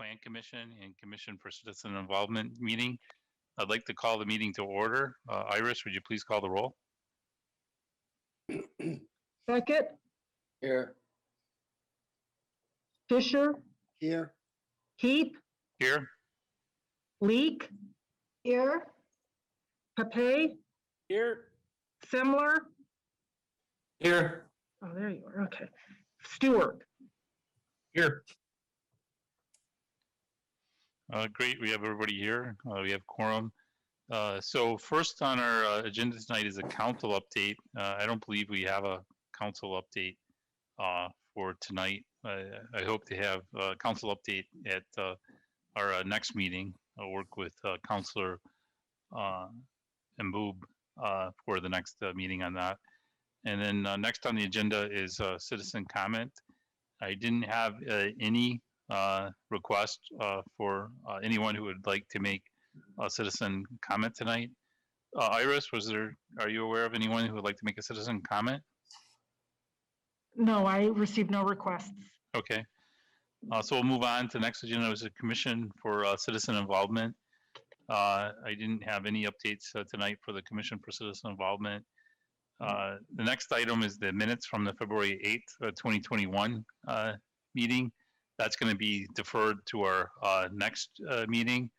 Plan Commission and Commission for Citizen Involvement meeting. I'd like to call the meeting to order. Iris, would you please call the roll? Beckett, Here. Fisher, Here. Heath, Here. Leek, here, Pape, Here. Simler. Here. Oh, there you are. Okay. Stewart. Here. Great, we have everybody here. We have quorum. So first on our agenda tonight is a council update. I don't believe we have a council update for tonight. I hope to have a council update at our next meeting. I'll work with Councilor Mboob for the next meeting on that. And then next on the agenda is citizen comment. I didn't have any request for anyone who would like to make a citizen comment tonight. Iris, are you aware of anyone who would like to make a citizen comment? No, I received no requests. Okay. So we'll move on to the next agenda. It was a Commission for Citizen Involvement. I didn't have any updates tonight for the Commission for Citizen Involvement. The next item is the minutes from the February 8th, 2021 meeting. That's going to be deferred to our next meeting.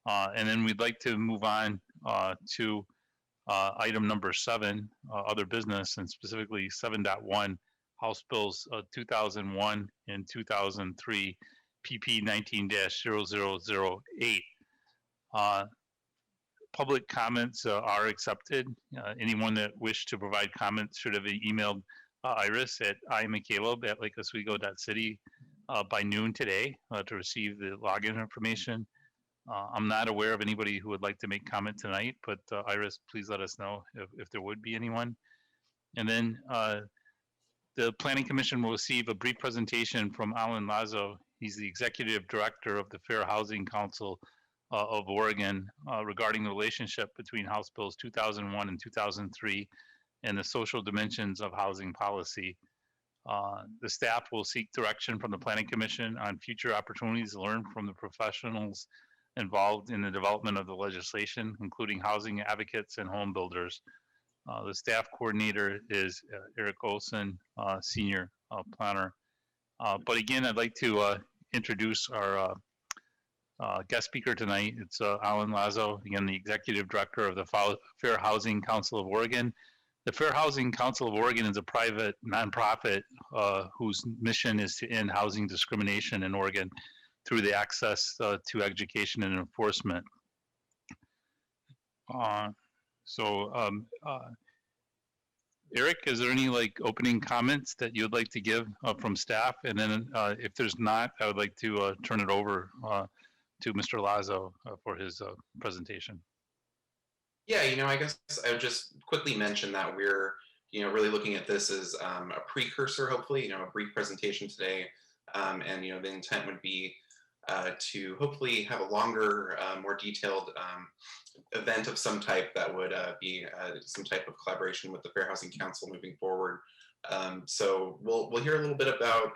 And then we'd like to move on to item number 7, other business, and specifically 7.1, House Bills 2001 and 2003, PP 19-0008. Public comments are accepted. Anyone that wished to provide comments should have emailed Iris at imcaleb@lakeoswego.city by noon today to receive the login information. I'm not aware of anybody who would like to make comment tonight, but Iris, please let us know if there would be anyone. And then the Planning Commission will receive a brief presentation from Allan Lazo. He's the Executive Director of the Fair Housing Council of Oregon regarding the relationship between House Bills 2001 and 2003 and the social dimensions of housing policy. The staff will seek direction from the Planning Commission on future opportunities to learn from the professionals involved in the development of the legislation, including housing advocates and home builders. The staff coordinator is Erik Olson, senior planner. But again, I'd like to introduce our guest speaker tonight. It's Allan Lazo, again, the Executive Director of the Fair Housing Council of Oregon. The Fair Housing Council of Oregon is a private nonprofit whose mission is to end housing discrimination in Oregon through the access to education and enforcement. Erik, is there any opening comments that you'd like to give from staff? And then if there's not, I would like to turn it over to Mr. Lazo for his presentation. Yeah, I guess I would just quickly mention that we're, really looking at this as a precursor, hopefully, a brief presentation today. And, the intent would be to hopefully have a longer, more detailed event of some type that would be some type of collaboration with the Fair Housing Council moving forward. So we'll hear a little bit about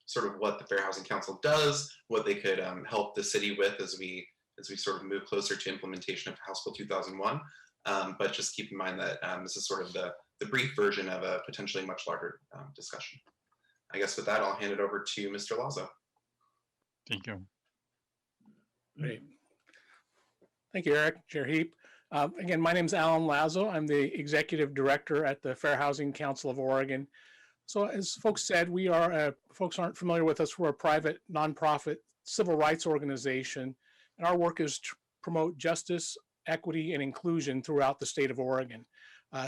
sort of what the Fair Housing Council does, what they could help the city with as we sort of move closer to implementation of House Bill 2001. But just keep in mind that this is sort of the brief version of a potentially much larger discussion. I guess with that, I'll hand it over to Mr. Lazo. Thank you. Great. Thank you, Erik, Chair Heap. Again, my name is Allan Lazo. I'm the Executive Director at the Fair Housing Council of Oregon. So as folks said, we are, folks aren't familiar with us, we're a private nonprofit civil rights organization, and our work is to promote justice, equity, and inclusion throughout the state of Oregon.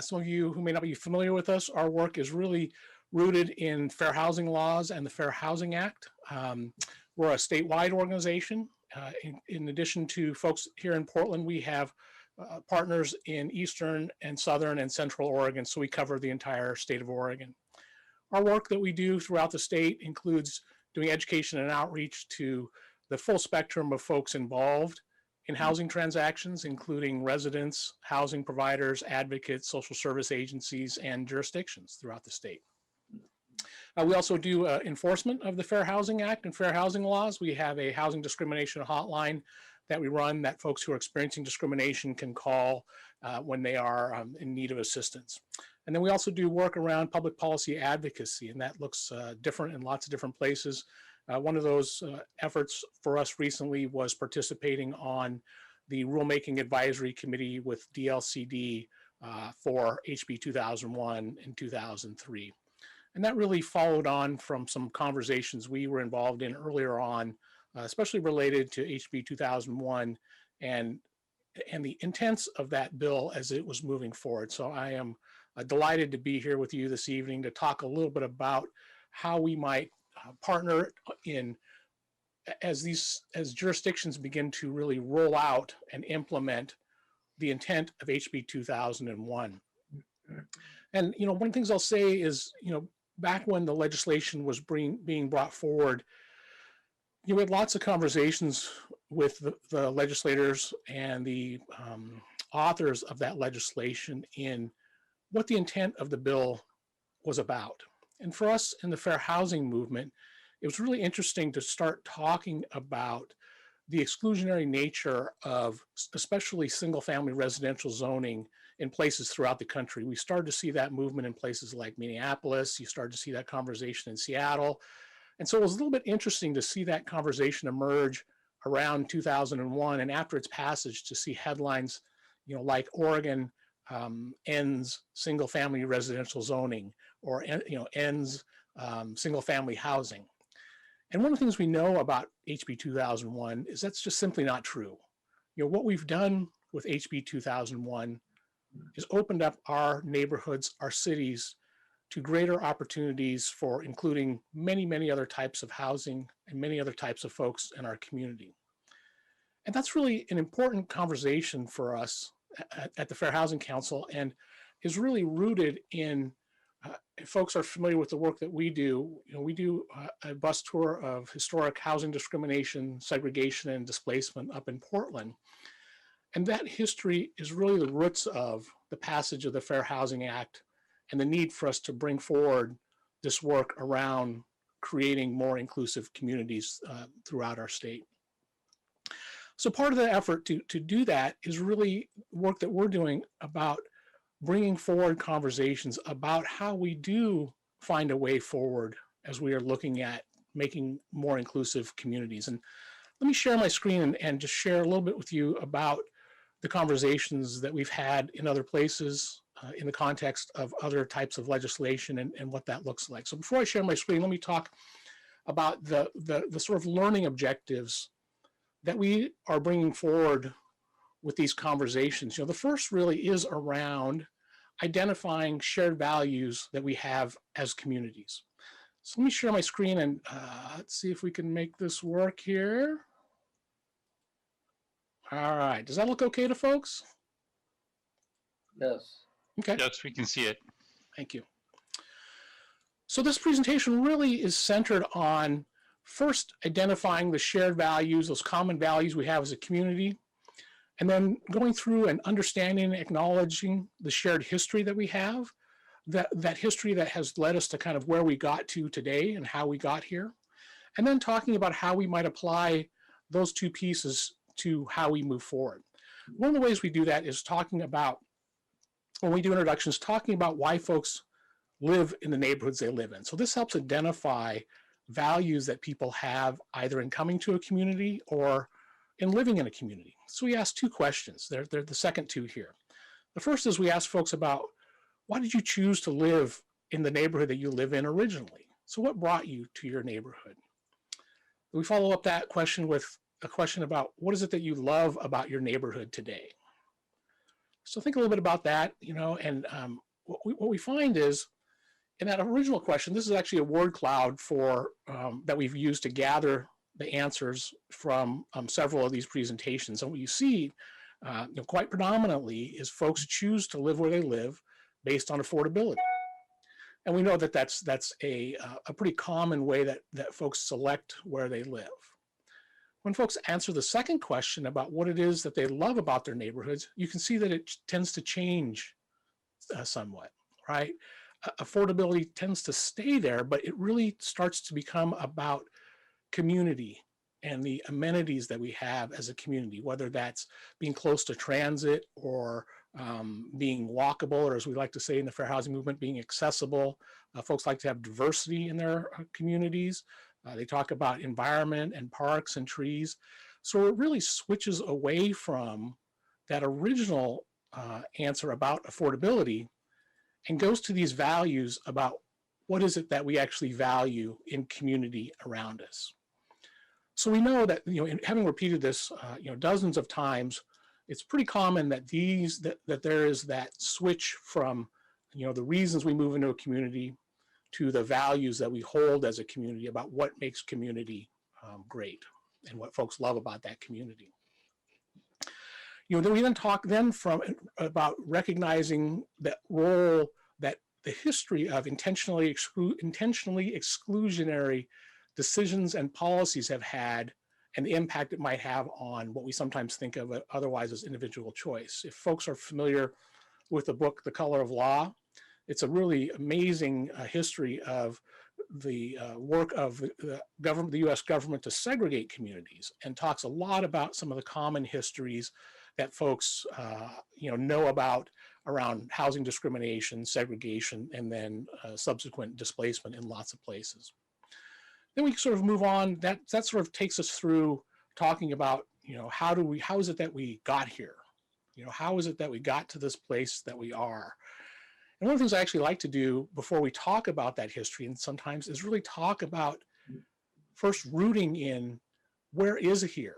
Some of you who may not be familiar with us, our work is really rooted in fair housing laws and the Fair Housing Act. We're a statewide organization. In addition to folks here in Portland, we have partners in Eastern and Southern and Central Oregon, so we cover the entire state of Oregon. Our work that we do throughout the state includes doing education and outreach to the full spectrum of folks involved in housing transactions, including residents, housing providers, advocates, social service agencies, and jurisdictions throughout the state. We also do enforcement of the Fair Housing Act and fair housing laws. We have a housing discrimination hotline that we run that folks who are experiencing discrimination can call when they are in need of assistance. And then we also do work around public policy advocacy, and that looks different in lots of different places. One of those efforts for us recently was participating on the Rulemaking Advisory Committee with DLCD for HB 2001 and 2003. And that really followed on from some conversations we were involved in earlier on, especially related to HB 2001 and the intents of that bill as it was moving forward. So I am delighted to be here with you this evening to talk a little bit about how we might partner in as jurisdictions begin to really roll out and implement the intent of HB 2001. And, one of the things I'll say is, back when the legislation was being brought forward, we had lots of conversations with the legislators and the authors of that legislation in what the intent of the bill was about. And for us in the fair housing movement, it was really interesting to start talking about the exclusionary nature of especially single-family residential zoning in places throughout the country. We started to see that movement in places like Minneapolis. You started to see that conversation in Seattle. And so it was a little bit interesting to see that conversation emerge around 2001 and after its passage to see headlines, like Oregon ends single-family residential zoning, or ends single-family housing. And one of the things we know about HB 2001 is that's just simply not true. What we've done with HB 2001 is opened up our neighborhoods, our cities, to greater opportunities for including many, many other types of housing and many other types of folks in our community. And that's really an important conversation for us at the Fair Housing Council, and is really rooted in, if folks are familiar with the work that we do, we do a bus tour of historic housing discrimination, segregation, and displacement up in Portland. And that history is really the roots of the passage of the Fair Housing Act and the need for us to bring forward this work around creating more inclusive communities throughout our state. So part of the effort to do that is really work that we're doing about bringing forward conversations about how we do find a way forward as we are looking at making more inclusive communities. And let me share my screen and just share a little bit with you about the conversations that we've had in other places in the context of other types of legislation and what that looks like. So before I share my screen, let me talk about the sort of learning objectives that we are bringing forward with these conversations. The first really is around identifying shared values that we have as communities. So let me share my screen and let's see if we can make this work here. All right, does that look okay to folks? Yes. Okay. Yes, we can see it. Thank you. So this presentation really is centered on first identifying the shared values, those common values we have as a community, and then going through and understanding and acknowledging the shared history that we have, that history that has led us to kind of where we got to today and how we got here, and then talking about how we might apply those two pieces to how we move forward. One of the ways we do that is talking about, when we do introductions, talking about why folks live in the neighborhoods they live in. So this helps identify values that people have either in coming to a community or in living in a community. So we ask two questions. They're the second two here. The first is we ask folks about, why did you choose to live in the neighborhood that you live in originally? So what brought you to your neighborhood? We follow up that question with a question about, what is it that you love about your neighborhood today? So think a little bit about that, and what we find is, in that original question, this is actually a word cloud for that we've used to gather the answers from several of these presentations. And what you see quite predominantly is folks choose to live where they live based on affordability. And we know that that's a pretty common way that folks select where they live. When folks answer the second question about what it is that they love about their neighborhoods, you can see that it tends to change somewhat, right? affordability tends to stay there, but it really starts to become about community and the amenities that we have as a community, whether that's being close to transit or being walkable, or as we like to say in the fair housing movement, being accessible. Folks like to have diversity in their communities. They talk about environment and parks and trees. So it really switches away from that original answer about affordability and goes to these values about what is it that we actually value in community around us. So we know that, having repeated this, dozens of times, it's pretty common that that there is that switch from, the reasons we move into a community to the values that we hold as a community about what makes community great and what folks love about that community. Then we talk about recognizing that role that the history of intentionally exclusionary decisions and policies have had and the impact it might have on what we sometimes think of otherwise as individual choice. If folks are familiar with the book, The Color of Law, it's a really amazing history of the work of the U.S. government to segregate communities, and talks a lot about some of the common histories that folks know about around housing discrimination, segregation, and then subsequent displacement in lots of places. Then we sort of move on. That sort of takes us through talking about, how is it that we got here? How is it that we got to this place that we are? And one of the things I actually like to do before we talk about that history, and sometimes, is really talk about first rooting in where is here,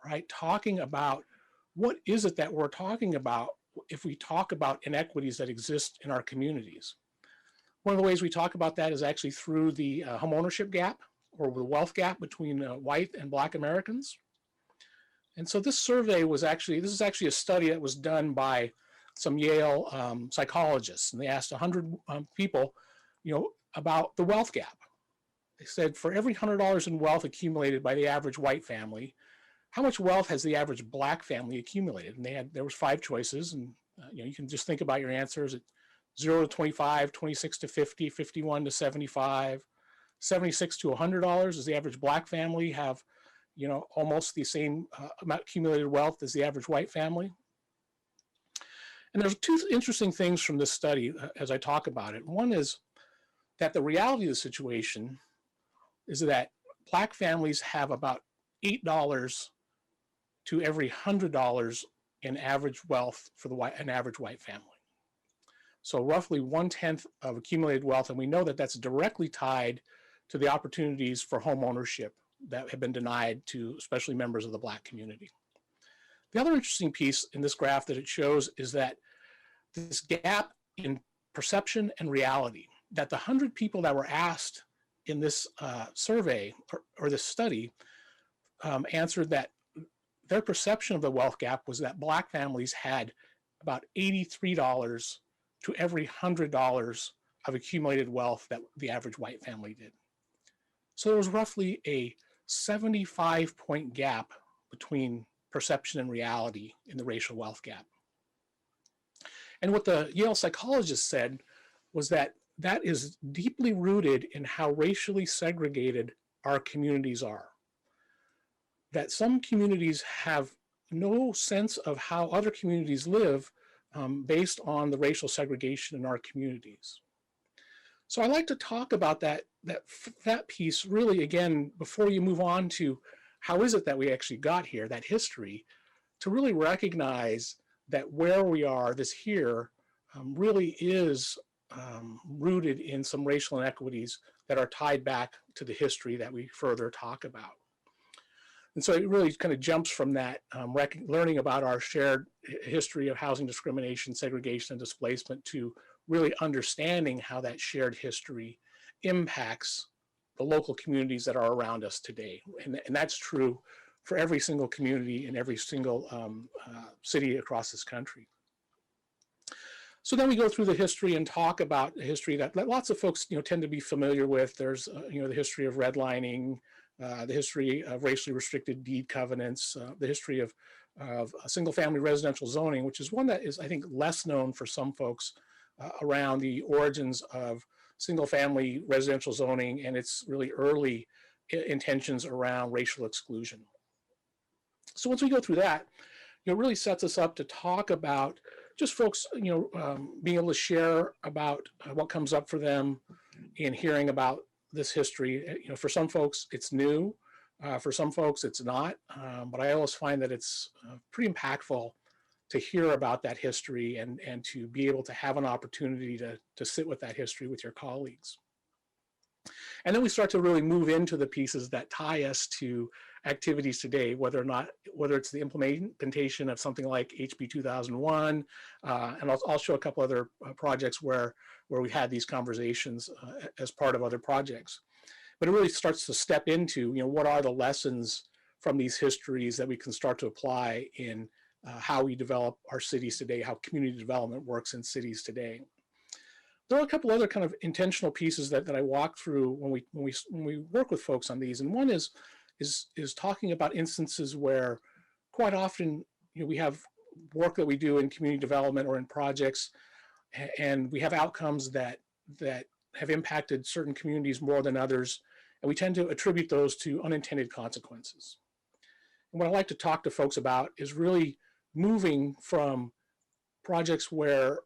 right? Talking about what is it that we're talking about if we talk about inequities that exist in our communities. One of the ways we talk about that is actually through the homeownership gap, or the wealth gap between white and Black Americans. And so this survey was this is actually a study that was done by some Yale psychologists, and they asked 100 people, about the wealth gap. They said, for every $100 in wealth accumulated by the average white family, how much wealth has the average Black family accumulated? And there was 5 choices, and you can just think about your answers. 0 to 25, 26 to 50, 51 to 75, 76 to $100. Does the average Black family have, almost the same amount accumulated wealth as the average white family? And there's 2 interesting things from this study as I talk about it. One is that the reality of the situation is that Black families have about $8 to every $100 in average wealth for an average white family. So roughly 1/10 of accumulated wealth, and we know that that's directly tied to the opportunities for home ownership that have been denied to especially members of the Black community. The other interesting piece in this graph that it shows is that this gap in perception and reality, that the 100 people that were asked in this survey or this study answered that their perception of the wealth gap was that Black families had about $83 to every $100 of accumulated wealth that the average white family did. So there was roughly a 75-point gap between perception and reality in the racial wealth gap. And what the Yale psychologist said was that that is deeply rooted in how racially segregated our communities are. That some communities have no sense of how other communities live based on the racial segregation in our communities. So I like to talk about that piece really, again, before you move on to how is it that we actually got here, that history, to really recognize that where we are, this here, really is rooted in some racial inequities that are tied back to the history that we further talk about. And so it really kind of jumps from that learning about our shared history of housing discrimination, segregation, and displacement to really understanding how that shared history impacts the local communities that are around us today. And that's true for every single community in every single city across this country. So then we go through the history and talk about the history that lots of folks tend to be familiar with. There's the history of redlining, the history of racially restricted deed covenants, the history of single family residential zoning, which is one that is, I think, less known for some folks around the origins of single-family residential zoning and its really early intentions around racial exclusion. So once we go through that, it really sets us up to talk about just folks, being able to share about what comes up for them in hearing about this history. For some folks, it's new. For some folks, it's not. But I always find that it's pretty impactful to hear about that history and to be able to have an opportunity to sit with that history with your colleagues. And then we start to really move into the pieces that tie us to activities today, whether it's the implementation of something like HB 2001, and I'll show a couple other projects where we had these conversations as part of other projects. But it really starts to step into, what are the lessons from these histories that we can start to apply in how we develop our cities today, how community development works in cities today. There are a couple other kind of intentional pieces that I walk through when we work with folks on these, and one is talking about instances where quite often we have work that we do in community development or in projects, and we have outcomes that have impacted certain communities more than others, and we tend to attribute those to unintended consequences. And what I like to talk to folks about is really moving from projects where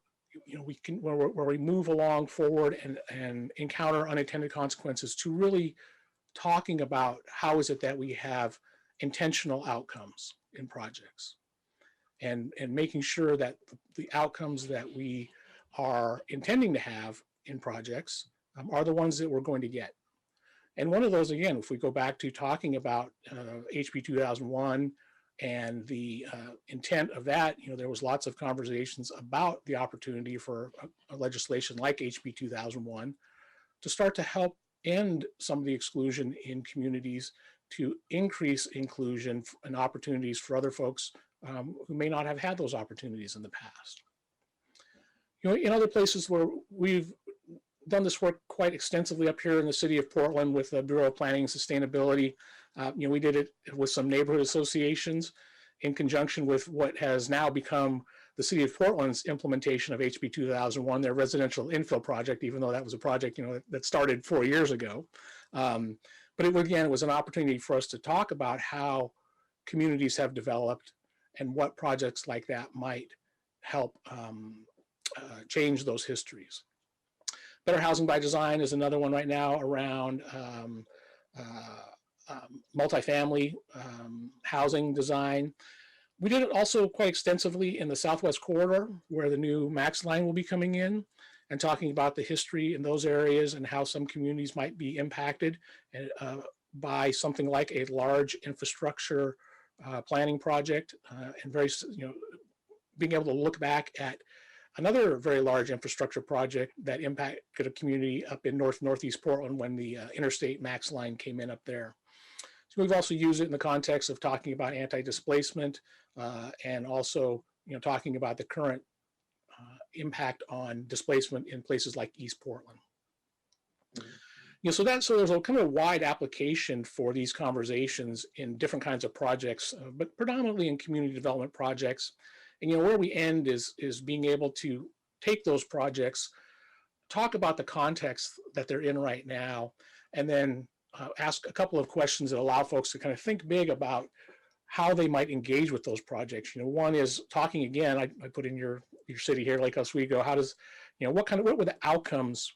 where we move along forward and encounter unintended consequences to really talking about how is it that we have intentional outcomes in projects and making sure that the outcomes that we are intending to have in projects are the ones that we're going to get. And one of those, again, if we go back to talking about HB 2001 and the intent of that, there was lots of conversations about the opportunity for a legislation like HB 2001 to start to help end some of the exclusion in communities, to increase inclusion and opportunities for other folks who may not have had those opportunities in the past. In other places where we've done this work quite extensively up here in the city of Portland with the Bureau of Planning and Sustainability, we did it with some neighborhood associations in conjunction with what has now become the city of Portland's implementation of HB 2001, their residential infill project, even though that was a project that started 4 years ago. But it was an opportunity for us to talk about how communities have developed and what projects like that might help change those histories. Better Housing by Design is another one right now around multifamily housing design. We did it also quite extensively in the Southwest Corridor, where the new MAX line will be coming in, and talking about the history in those areas and how some communities might be impacted by something like a large infrastructure planning project, and being able to look back at another very large infrastructure project that impacted a community up in northeast Portland when the interstate MAX line came in up there. So we've also used it in the context of talking about anti-displacement and also talking about the current impact on displacement in places like East Portland. So there's a kind of wide application for these conversations in different kinds of projects, but predominantly in community development projects. And where we end is being able to take those projects, talk about the context that they're in right now, and then ask a couple of questions that allow folks to kind of think big about how they might engage with those projects. One is talking again. I put in your city here, Lake Oswego. How does what were the outcomes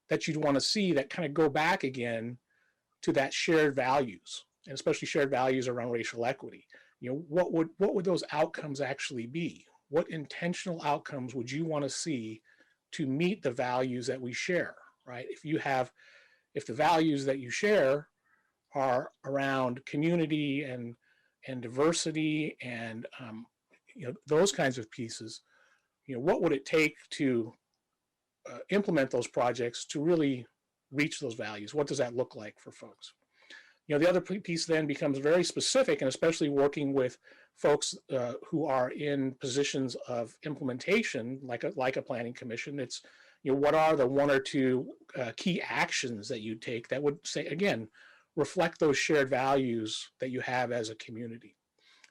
that you'd want to see that kind of go back again to that shared values, and especially shared values around racial equity. What would those outcomes actually be? What intentional outcomes would you want to see to meet the values that we share, right? If the values that you share are around community and diversity and those kinds of pieces, what would it take to implement those projects to really reach those values? What does that look like for folks? The other piece then becomes very specific, and especially working with folks who are in positions of implementation, like a planning commission. It's what are the one or two key actions that you take that would say, again, reflect those shared values that you have as a community.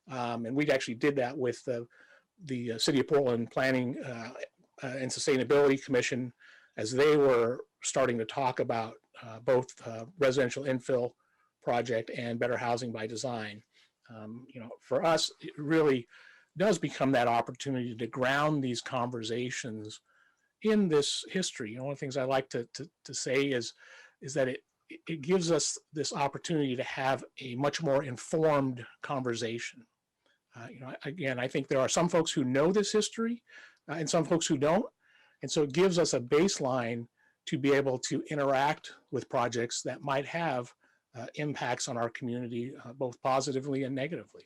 And we actually did that with the City of Portland Planning and Sustainability Commission, as they were starting to talk about both residential infill project and better housing by design. For us, it really does become that opportunity to ground these conversations in this history. One of the things I like to say is that it gives us this opportunity to have a much more informed conversation. Again, I think there are some folks who know this history and some folks who don't. And so it gives us a baseline to be able to interact with projects that might have impacts on our community, both positively and negatively.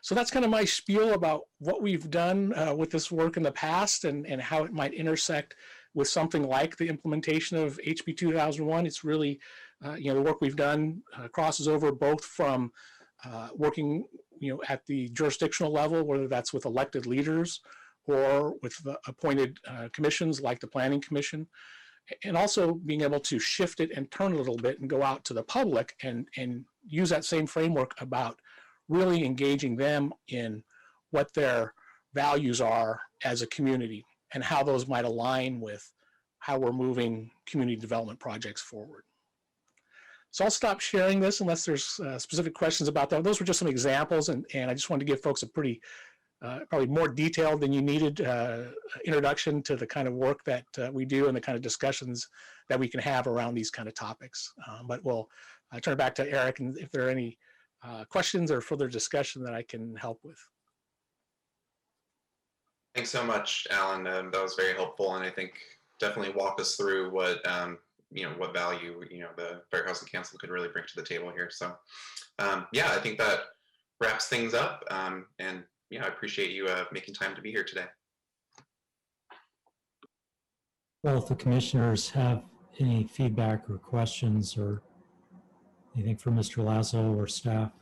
So that's kind of my spiel about what we've done with this work in the past and how it might intersect with something like the implementation of HB 2001. It's really, the work we've done crosses over both from working, at the jurisdictional level, whether that's with elected leaders or with appointed commissions like the Planning Commission, and also being able to shift it and turn it a little bit and go out to the public and use that same framework about really engaging them in what their values are as a community and how those might align with how we're moving community development projects forward. So I'll stop sharing this unless there's specific questions about that. Those were just some examples, and I just wanted to give folks a pretty, probably more detailed than you needed introduction to the kind of work that we do and the kind of discussions that we can have around these kind of topics. But we'll turn it back to Erik, and if there are any questions or further discussion that I can help with. Thanks so much, Alan. That was very helpful, and I think definitely walk us through what what value the Fair Housing Council could really bring to the table here. So, yeah, I think that wraps things up. And yeah, I appreciate you making time to be here today. Well, if the commissioners have any feedback or questions or anything for Mr. Lazo or staff.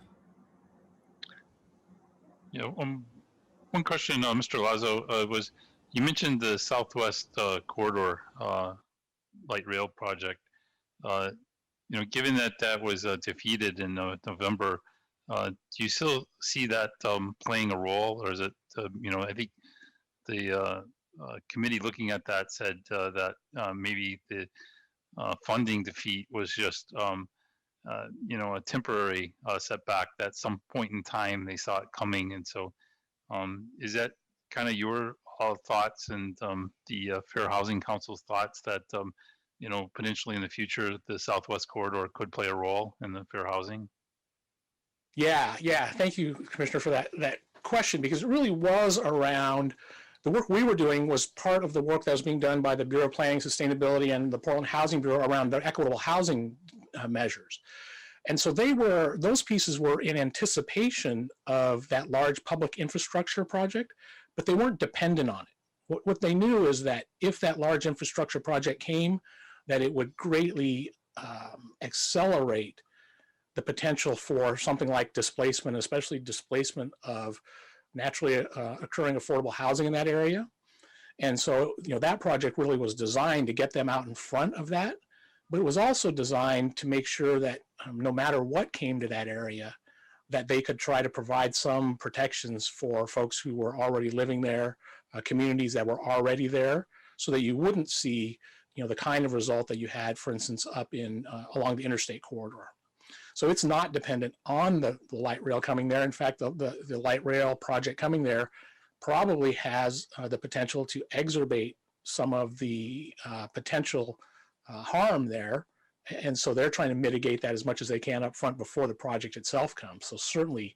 One question, Mr. Lazo, was you mentioned the Southwest Corridor light rail project. Given that that was defeated in November, do you still see that playing a role, or is it, I think the committee looking at that said that maybe the funding defeat was just, a temporary setback, that at some point in time they saw it coming. And so is that kind of your thoughts and the Fair Housing Council's thoughts that, potentially in the future, the Southwest Corridor could play a role in the fair housing? Yeah. Thank you, Commissioner, for that question, because it really was around the work we were doing was part of the work that was being done by the Bureau of Planning, Sustainability, and the Portland Housing Bureau around the equitable housing measures. And so those pieces were in anticipation of that large public infrastructure project, but they weren't dependent on it. What they knew is that if that large infrastructure project came, that it would greatly accelerate the potential for something like displacement, especially displacement of naturally occurring affordable housing in that area. And so, that project really was designed to get them out in front of that, but it was also designed to make sure that no matter what came to that area, that they could try to provide some protections for folks who were already living there, communities that were already there, so that you wouldn't see, the kind of result that you had, for instance, up in along the interstate corridor. So it's not dependent on the light rail coming there. In fact, the light rail project coming there probably has the potential to exacerbate some of the potential harm there. And so they're trying to mitigate that as much as they can up front before the project itself comes. So certainly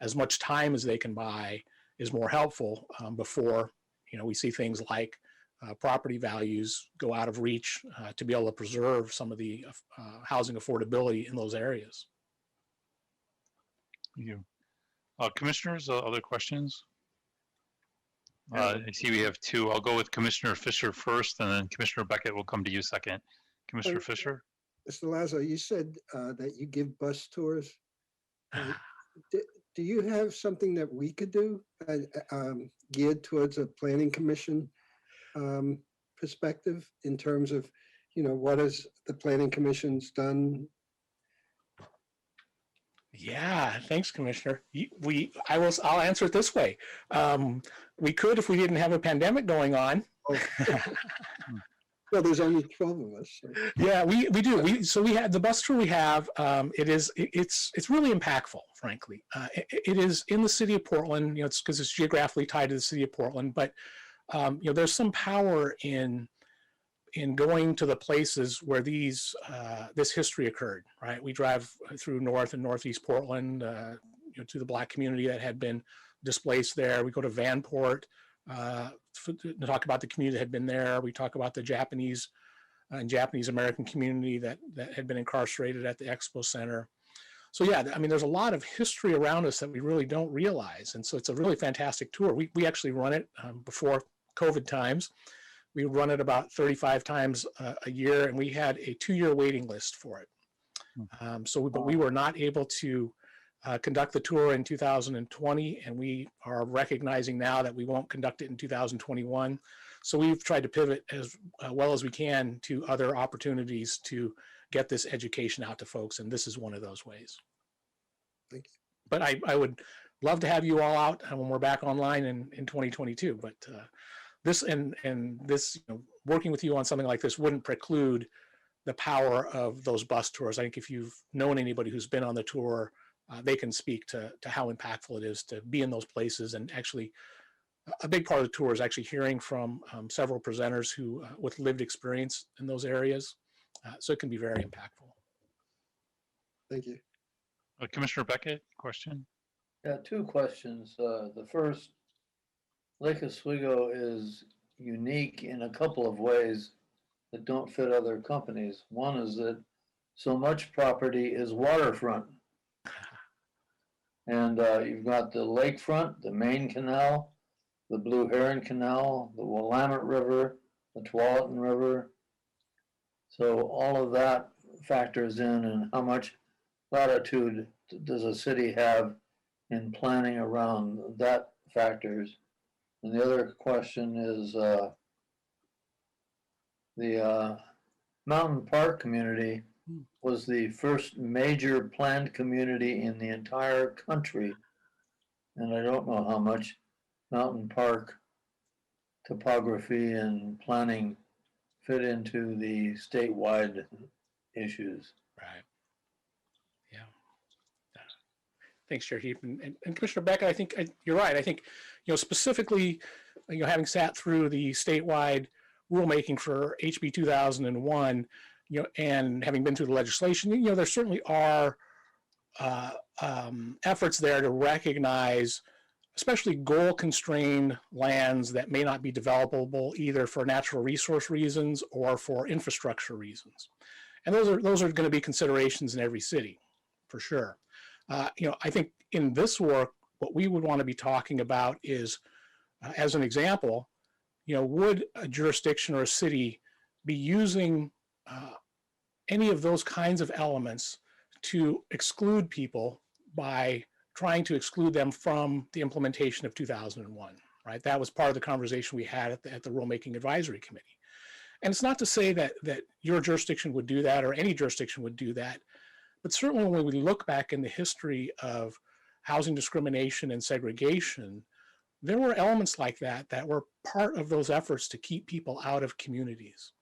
as much time as they can buy is more helpful before, we see things like property values go out of reach to be able to preserve some of the housing affordability in those areas. Thank you. Commissioners, other questions? I see we have two. I'll go with Commissioner Fisher first, and then Commissioner Beckett will come to you second. Commissioner Fisher? Mr. Lazo, you said that you give bus tours. Do you have something that we could do geared towards a planning commission perspective in terms of, what has the planning commission's done? Yeah, thanks, Commissioner. I'll answer it this way. We could if we didn't have a pandemic going on. Oh. Well, there's only 12 of us. So. Yeah, we do. We had the bus tour we have. It's really impactful, frankly. It is in the city of Portland. It's because it's geographically tied to the city of Portland. But there's some power in going to the places where this history occurred. Right. We drive through North and Northeast Portland, to the Black community that had been displaced there. We go to Vanport. To talk about the community that had been there. We talk about the Japanese and Japanese American community that had been incarcerated at the Expo Center. So yeah, I mean, there's a lot of history around us that we really don't realize. And so it's a really fantastic tour. We actually run it before COVID times. We run it about 35 times a year, and we had a 2-year waiting list for it. But we were not able to conduct the tour in 2020, and we are recognizing now that we won't conduct it in 2021. So we've tried to pivot as well as we can to other opportunities to get this education out to folks, and this is one of those ways. Thank you. But I would love to have you all out when we're back online in 2022. But this and this, working with you on something like this wouldn't preclude the power of those bus tours. I think if you've known anybody who's been on the tour, they can speak to how impactful it is to be in those places. And actually, a big part of the tour is actually hearing from several presenters who with lived experience in those areas. So it can be very impactful. Thank you. Commissioner Beckett, question? Yeah, 2 questions. The first, Lake Oswego is unique in a couple of ways that don't fit other companies. One is that so much property is waterfront. And you've got the lakefront, the Main Canal, the Blue Heron Canal, the Willamette River, the Tualatin River. So all of that factors in, and how much latitude does a city have in planning around that factors. And the other question is the Mountain Park community was the first major planned community in the entire country. And I don't know how much Mountain Park topography and planning fit into the statewide issues. Right. Yeah. Thanks, Chair Heap. And Commissioner Beckett, I think you're right. I think, specifically, having sat through the statewide rulemaking for HB 2001, and having been through the legislation, there certainly are efforts there to recognize, especially goal-constrained lands that may not be developable either for natural resource reasons or for infrastructure reasons. And those are going to be considerations in every city, for sure. I think in this work, what we would want to be talking about is, as an example, would a jurisdiction or a city be using any of those kinds of elements to exclude people by trying to exclude them from the implementation of 2001, right? That was part of the conversation we had at the Rulemaking Advisory Committee. And it's not to say that your jurisdiction would do that or any jurisdiction would do that, but certainly when we look back in the history of housing discrimination and segregation, there were elements like that were part of those efforts to keep people out of communities.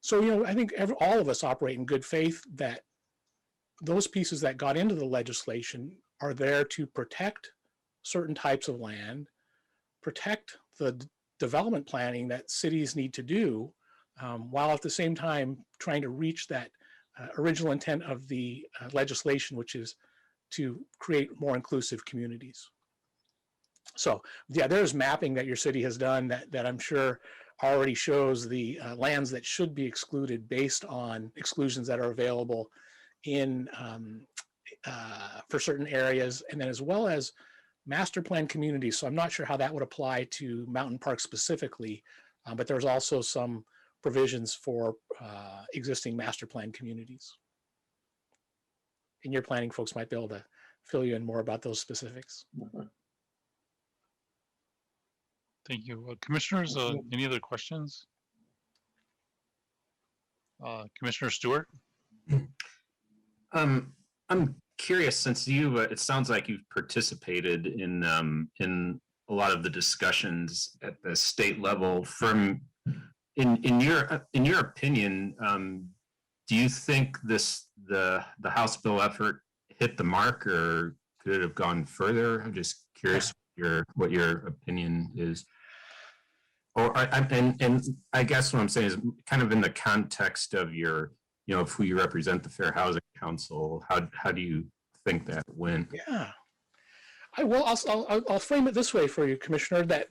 So, I think all of us operate in good faith that those pieces that got into the legislation are there to protect certain types of land, protect the development planning that cities need to do, while at the same time trying to reach that original intent of the legislation, which is to create more inclusive communities. So yeah, there's mapping that your city has done that I'm sure already shows the lands that should be excluded based on exclusions that are available in for certain areas, and then as well as master plan communities. So I'm not sure how that would apply to Mountain Park specifically, but there's also some provisions for existing master plan communities. And your planning folks might be able to fill you in more about those specifics. Thank you. Commissioners, any other questions? Commissioner Stewart? I'm curious, since you, it sounds like you've participated in a lot of the discussions at the state level. In your opinion, do you think the House bill effort hit the mark, or could it have gone further? I'm just curious what your opinion is. Or and I guess what I'm saying is kind of in the context of your, of who you represent, the Fair Housing Council. How do you think that went? Yeah, I'll frame it this way for you, Commissioner, that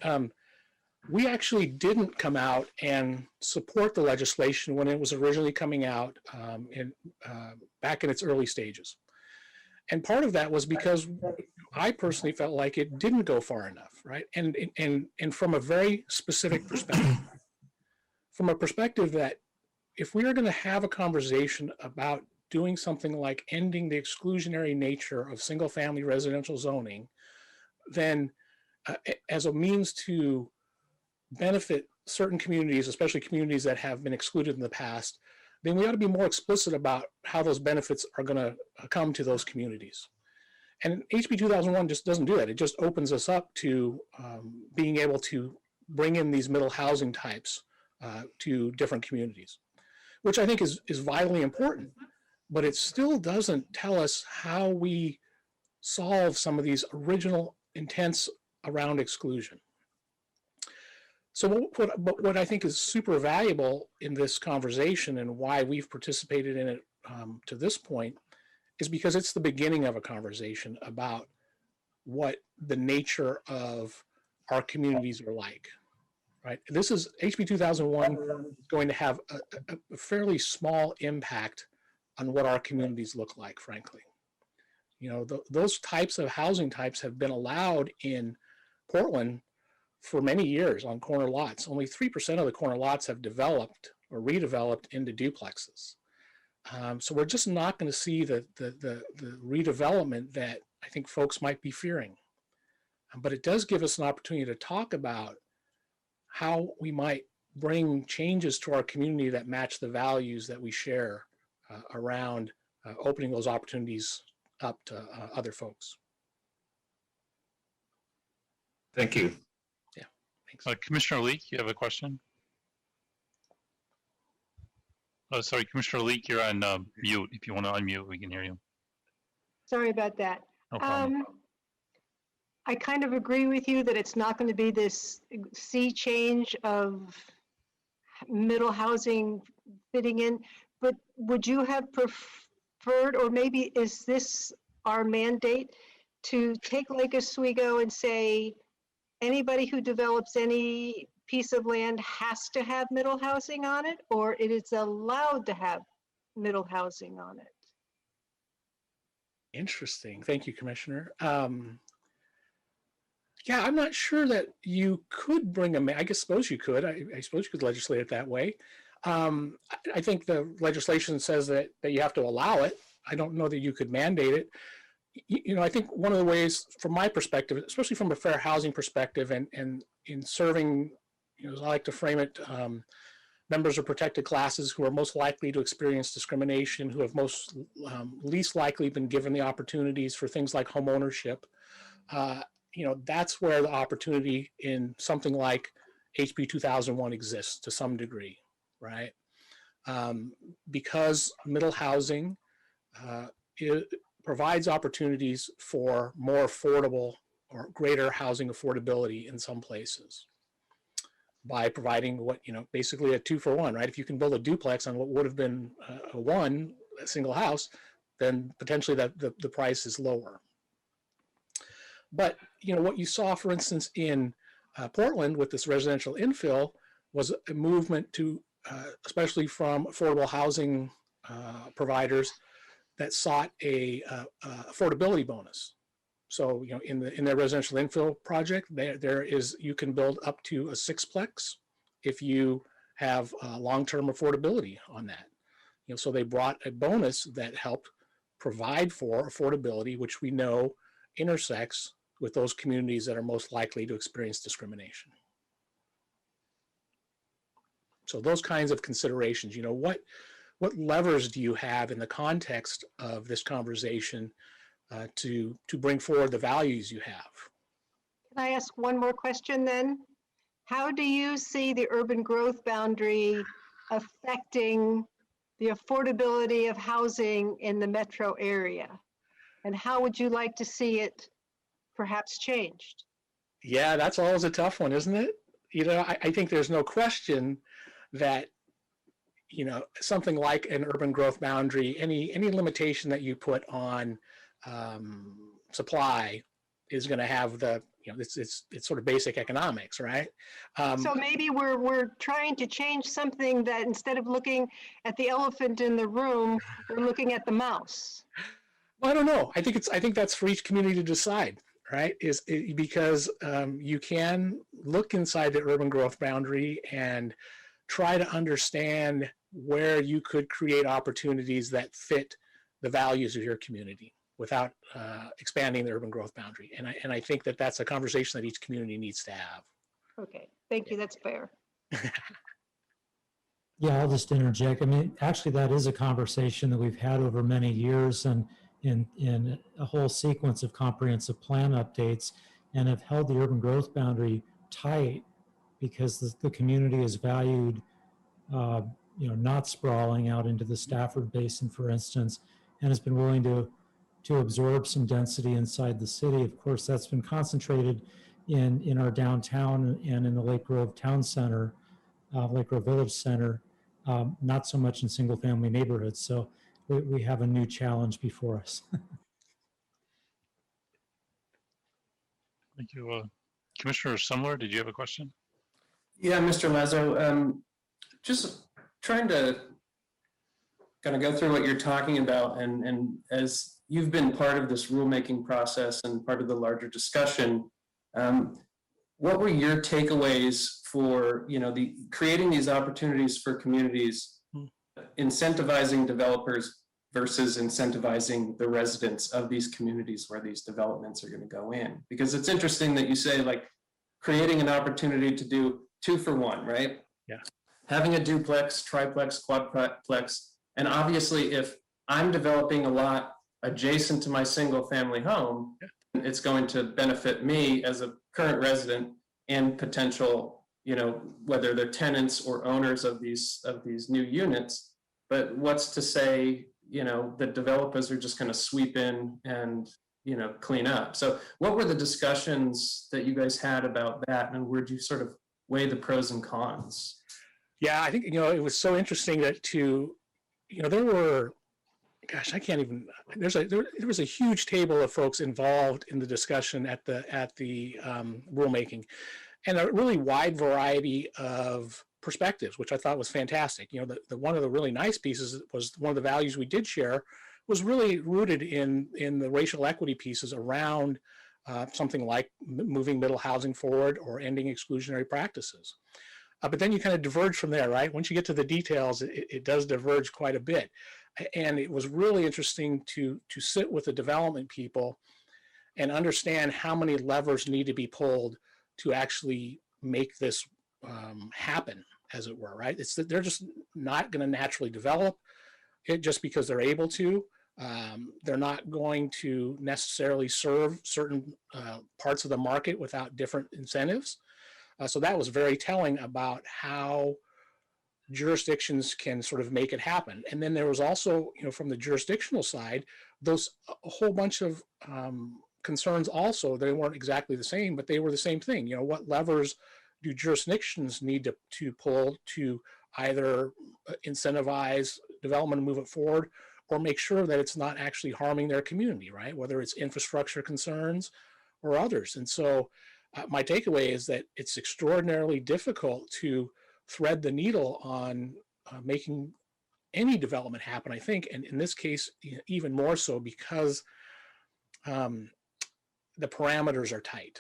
we actually didn't come out and support the legislation when it was originally coming out back in its early stages. And part of that was because I personally felt like it didn't go far enough, right? And from a very specific perspective, from a perspective that if we are going to have a conversation about doing something like ending the exclusionary nature of single-family residential zoning, then as a means to benefit certain communities, especially communities that have been excluded in the past, then we ought to be more explicit about how those benefits are going to come to those communities. And HB 2001 just doesn't do that. It just opens us up to being able to bring in these middle housing types to different communities, which I think is vitally important. But it still doesn't tell us how we solve some of these original intents around exclusion. So what I think is super valuable in this conversation and why we've participated in it to this point is because it's the beginning of a conversation about what the nature of our communities are like, right? This is HB 2001 is going to have a fairly small impact on what our communities look like, frankly. Those types of housing types have been allowed in Portland for many years on corner lots. Only 3% of the corner lots have developed or redeveloped into duplexes. So we're just not going to see the redevelopment that I think folks might be fearing. But it does give us an opportunity to talk about how we might bring changes to our community that match the values that we share around opening those opportunities up to other folks. Thank you. Commissioner Leek, you have a question? Oh, sorry, Commissioner Leek, you're on mute. If you want to unmute, we can hear you. Sorry about that. No problem. I kind of agree with you that it's not going to be this sea change of middle housing fitting in, but would you have preferred, or maybe is this our mandate, to take Lake Oswego and say, anybody who develops any piece of land has to have middle housing on it, or it is allowed to have middle housing on it? Interesting. Thank you, Commissioner. Yeah, I'm not sure that you could bring I suppose you could. I suppose you could legislate it that way. I think the legislation says that you have to allow it. I don't know that you could mandate it. I think one of the ways, from my perspective, especially from a fair housing perspective, and in serving, as I like to frame it, members of protected classes who are most likely to experience discrimination, who have most least likely been given the opportunities for things like home ownership, that's where the opportunity in something like HB 2001 exists to some degree, right? Because middle housing provides opportunities for more affordable or greater housing affordability in some places by providing basically a 2-for-1, right? If you can build a duplex on what would have been a single house, then potentially the price is lower. But what you saw, for instance, in Portland with this residential infill was a movement to, especially from affordable housing providers, that sought a affordability bonus. So in their residential infill project, you can build up to a 6-plex if you have long-term affordability on that. So they brought a bonus that helped provide for affordability, which we know intersects with those communities that are most likely to experience discrimination. So those kinds of considerations, what what levers do you have in the context of this conversation to bring forward the values you have? Can I ask one more question then? How do you see the urban growth boundary affecting the affordability of housing in the metro area? And how would you like to see it perhaps changed? Yeah, that's always a tough one, isn't it? You know, I think there's no question that, you know, something like an urban growth boundary, any limitation that you put on supply is going to have the, you know, it's sort of basic economics, right? So maybe we're trying to change something that instead of looking at the elephant in the room, we're looking at the mouse. Well, I don't know. I think that's for each community to decide, right? Because you can look inside the urban growth boundary and try to understand where you could create opportunities that fit the values of your community without expanding the urban growth boundary. And I think that that's a conversation that each community needs to have. Okay, thank you. That's fair. Yeah, I'll just interject. I mean, actually, that is a conversation that we've had over many years and in a whole sequence of comprehensive plan updates, and have held the urban growth boundary tight because the community is valued, you know, not sprawling out into the Stafford Basin, for instance, and has been willing to absorb some density inside the city. Of course, that's been concentrated in our downtown and in the Lake Grove Town Center, Lake Grove Village Center, not so much in single family neighborhoods. So we have a new challenge before us. Thank you. Commissioner Sumler, did you have a question? Yeah, Mr. Lazo, just trying to kind of go through what you're talking about, and as you've been part of this rulemaking process and part of the larger discussion, what were your takeaways for, you know, creating these opportunities for communities, incentivizing developers versus incentivizing the residents of these communities where these developments are going to go in? Because it's interesting that you say, like, creating an opportunity to do 2 for 1, right? Yeah. Having a duplex, triplex, quadplex, and obviously if I'm developing a lot adjacent to my single family home, it's going to benefit me as a current resident and potential, you know, whether they're tenants or owners of these new units. But what's to say, you know, that developers are just going to sweep in and, you know, clean up? So what were the discussions that you guys had about that, and where'd you sort of weigh the pros and cons? Yeah, I think, you know, it was so interesting that you know, there were, gosh, I can't even, there was a huge table of folks involved in the discussion at the rulemaking, and a really wide variety of perspectives, which I thought was fantastic. You know, the one of the really nice pieces was one of the values we did share was really rooted in the racial equity pieces around something like moving middle housing forward or ending exclusionary practices. But then you kind of diverge from there, right? Once you get to the details, it does diverge quite a bit. And it was really interesting to sit with the development people and understand how many levers need to be pulled to actually make this happen, as it were, right? It's that they're just not going to naturally develop it just because they're able to. They're not going to necessarily serve certain parts of the market without different incentives. So that was very telling about how jurisdictions can sort of make it happen. And then there was also, you know, from the jurisdictional side, a whole bunch of concerns also. They weren't exactly the same, but they were the same thing. You know, what levers do jurisdictions need to pull to either incentivize development and move it forward, or make sure that it's not actually harming their community, right? Whether it's infrastructure concerns or others. And so my takeaway is that it's extraordinarily difficult to thread the needle on making any development happen, I think, and in this case, even more so because the parameters are tight,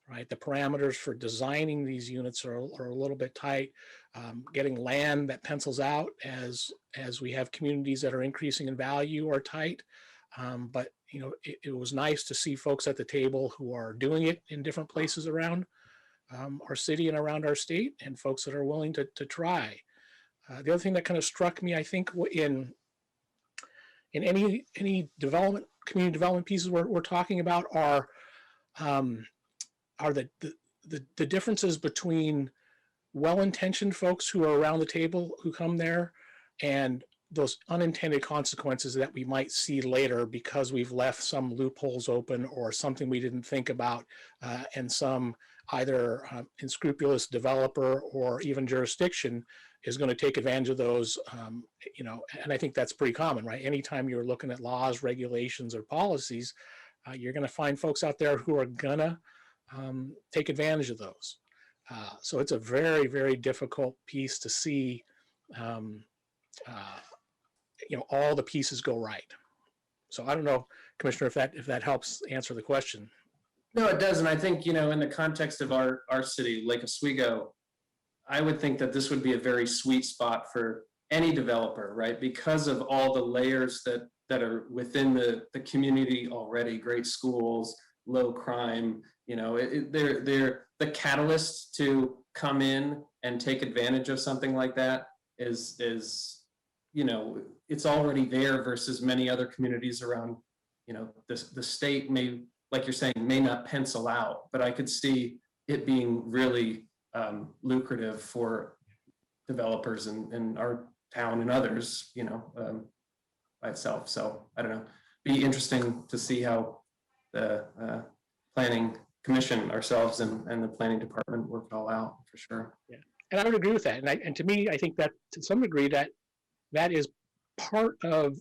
right? The parameters for designing these units are a little bit tight. Getting land that pencils out as we have communities that are increasing in value are tight. But you know, it was nice to see folks at the table who are doing it in different places around our city and around our state, and folks that are willing to try. The other thing that kind of struck me, I think, in any development, community development pieces we're talking about are the differences between well-intentioned folks who are around the table who come there and those unintended consequences that we might see later because we've left some loopholes open or something we didn't think about, and some either unscrupulous developer or even jurisdiction is going to take advantage of those, and I think that's pretty common, right? Anytime you're looking at laws, regulations, or policies, you're going to find folks out there who are going to take advantage of those. So it's a very, very difficult piece to see, all the pieces go right. So I don't know, Commissioner, if that helps answer the question. No, it does. And I think, in the context of our city, Lake Oswego, I would think that this would be a very sweet spot for any developer, right? Because of all the layers that are within the community already, great schools, low crime, they're the catalyst to come in and take advantage of something like that is it's already there versus many other communities around, the state may, like you're saying, may not pencil out, but I could see it being really lucrative for developers in our town and others, by itself. So I don't know, be interesting to see how the planning commission ourselves and the planning department work it all out for sure. Yeah, and I would agree with that. And to me, I think that to some degree that is part of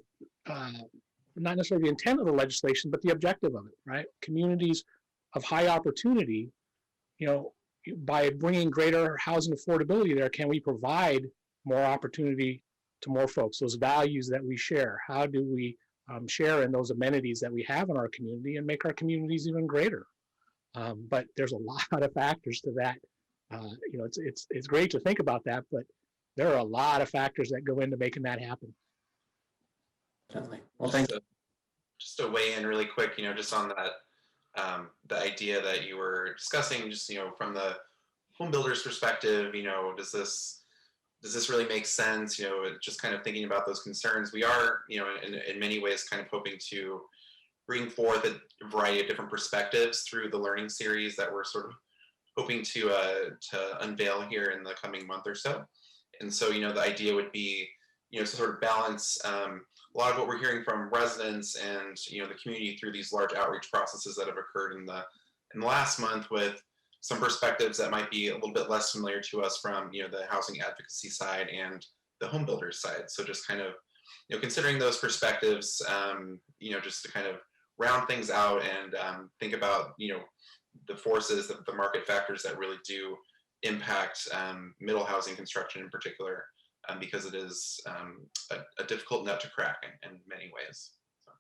not necessarily the intent of the legislation, but the objective of it, right? Communities of high opportunity, by bringing greater housing affordability there, can we provide more opportunity to more folks, those values that we share? How do we share in those amenities that we have in our community and make our communities even greater? But there's a lot of factors to that. It's great to think about that, but there are a lot of factors that go into making that happen. Definitely. Well, thanks. Just to weigh in really quick, just on that, the idea that you were discussing, just, from the home builder's perspective, does this really make sense? Just kind of thinking about those concerns. We are, in many ways kind of hoping to bring forth a variety of different perspectives through the learning series that we're sort of hoping to unveil here in the coming month or so. And so, the idea would be, to sort of balance a lot of what we're hearing from residents and, the community through these large outreach processes that have occurred in the last month with some perspectives that might be a little bit less familiar to us from, the housing advocacy side and the home builders side. So just kind of, considering those perspectives, just to kind of round things out and think about, the forces, the market factors that really do impact middle housing construction in particular, because it is a difficult nut to crack in many ways. So.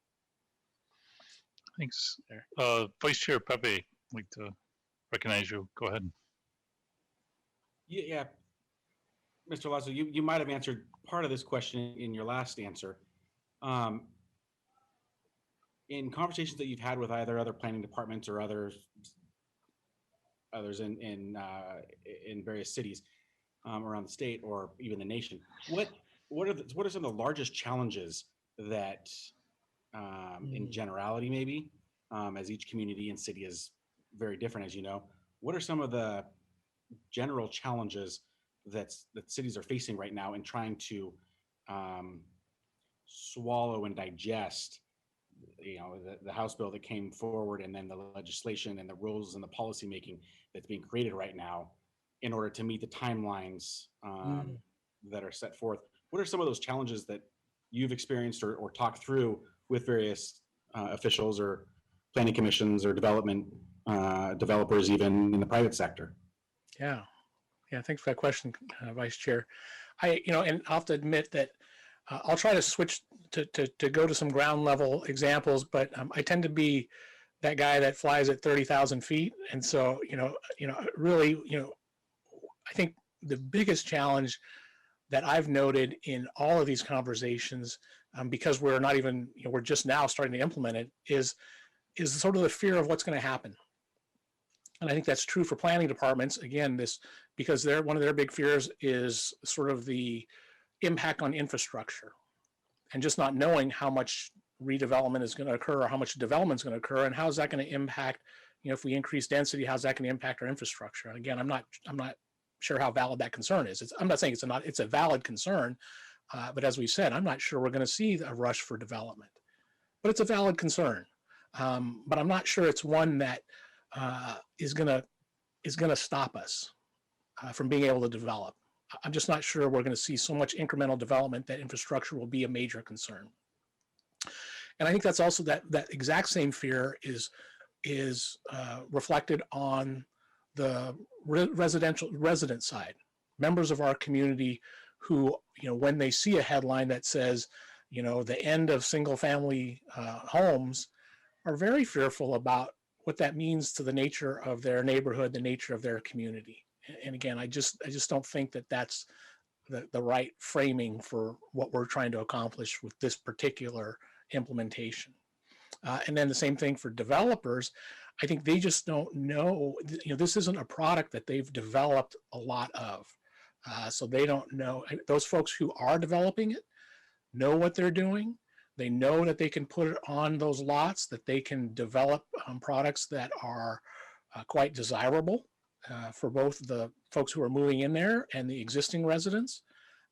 Thanks. Vice Chair Pepe, I'd like to recognize you. Go ahead. Yeah, Mr. Lazo, you might have answered part of this question in your last answer. In conversations that you've had with either other planning departments or others in various cities around the state or even the nation, what are some of the largest challenges that, in generality, maybe, as each community and city is very different, as you know, what are some of the general challenges that cities are facing right now in trying to swallow and digest, the House bill that came forward, and then the legislation and the rules and the policy making that's being created right now in order to meet the timelines that are set forth? What are some of those challenges that you've experienced or talked through with various officials or planning commissions or developers, even in the private sector? Yeah, thanks for that question, Vice Chair. And I'll have to admit that I'll try to switch to go to some ground level examples, but I tend to be that guy that flies at 30,000 feet. And so, really, I think the biggest challenge that I've noted in all of these conversations, because we're not even, we're just now starting to implement it, is sort of the fear of what's going to happen. And I think that's true for planning departments. Again, because one of their big fears is sort of the impact on infrastructure, and just not knowing how much redevelopment is going to occur or how much development is going to occur, and how is that going to impact, if we increase density, how's that going to impact our infrastructure? And again, I'm not sure how valid that concern is. I'm not saying it's a valid concern, but as we said, I'm not sure we're going to see a rush for development, but it's a valid concern. But I'm not sure it's one that is going to stop us from being able to develop. I'm just not sure we're going to see so much incremental development that infrastructure will be a major concern. And I think that's also that exact same fear is reflected on the resident side. Members of our community who, when they see a headline that says, the end of single family homes, are very fearful about what that means to the nature of their neighborhood, the nature of their community. And again, I just don't think that that's the right framing for what we're trying to accomplish with this particular implementation. And then the same thing for developers. I think they just don't know, this isn't a product that they've developed a lot of. So they don't know. Those folks who are developing it know what they're doing. They know that they can put it on those lots, that they can develop products that are quite desirable for both the folks who are moving in there and the existing residents.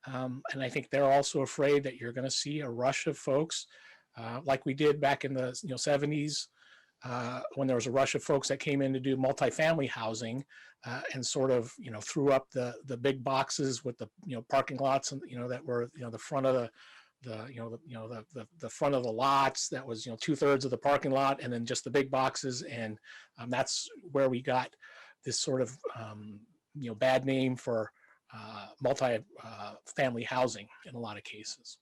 And I think they're also afraid that you're going to see a rush of folks like we did back in the 70s when there was a rush of folks that came in to do multifamily housing and sort of threw up the big boxes with the parking lots and that were the front of the front of the lots that was 2/3 of the parking lot, and then just the big boxes, and that's where we got this sort of bad name for multi-family housing in a lot of cases.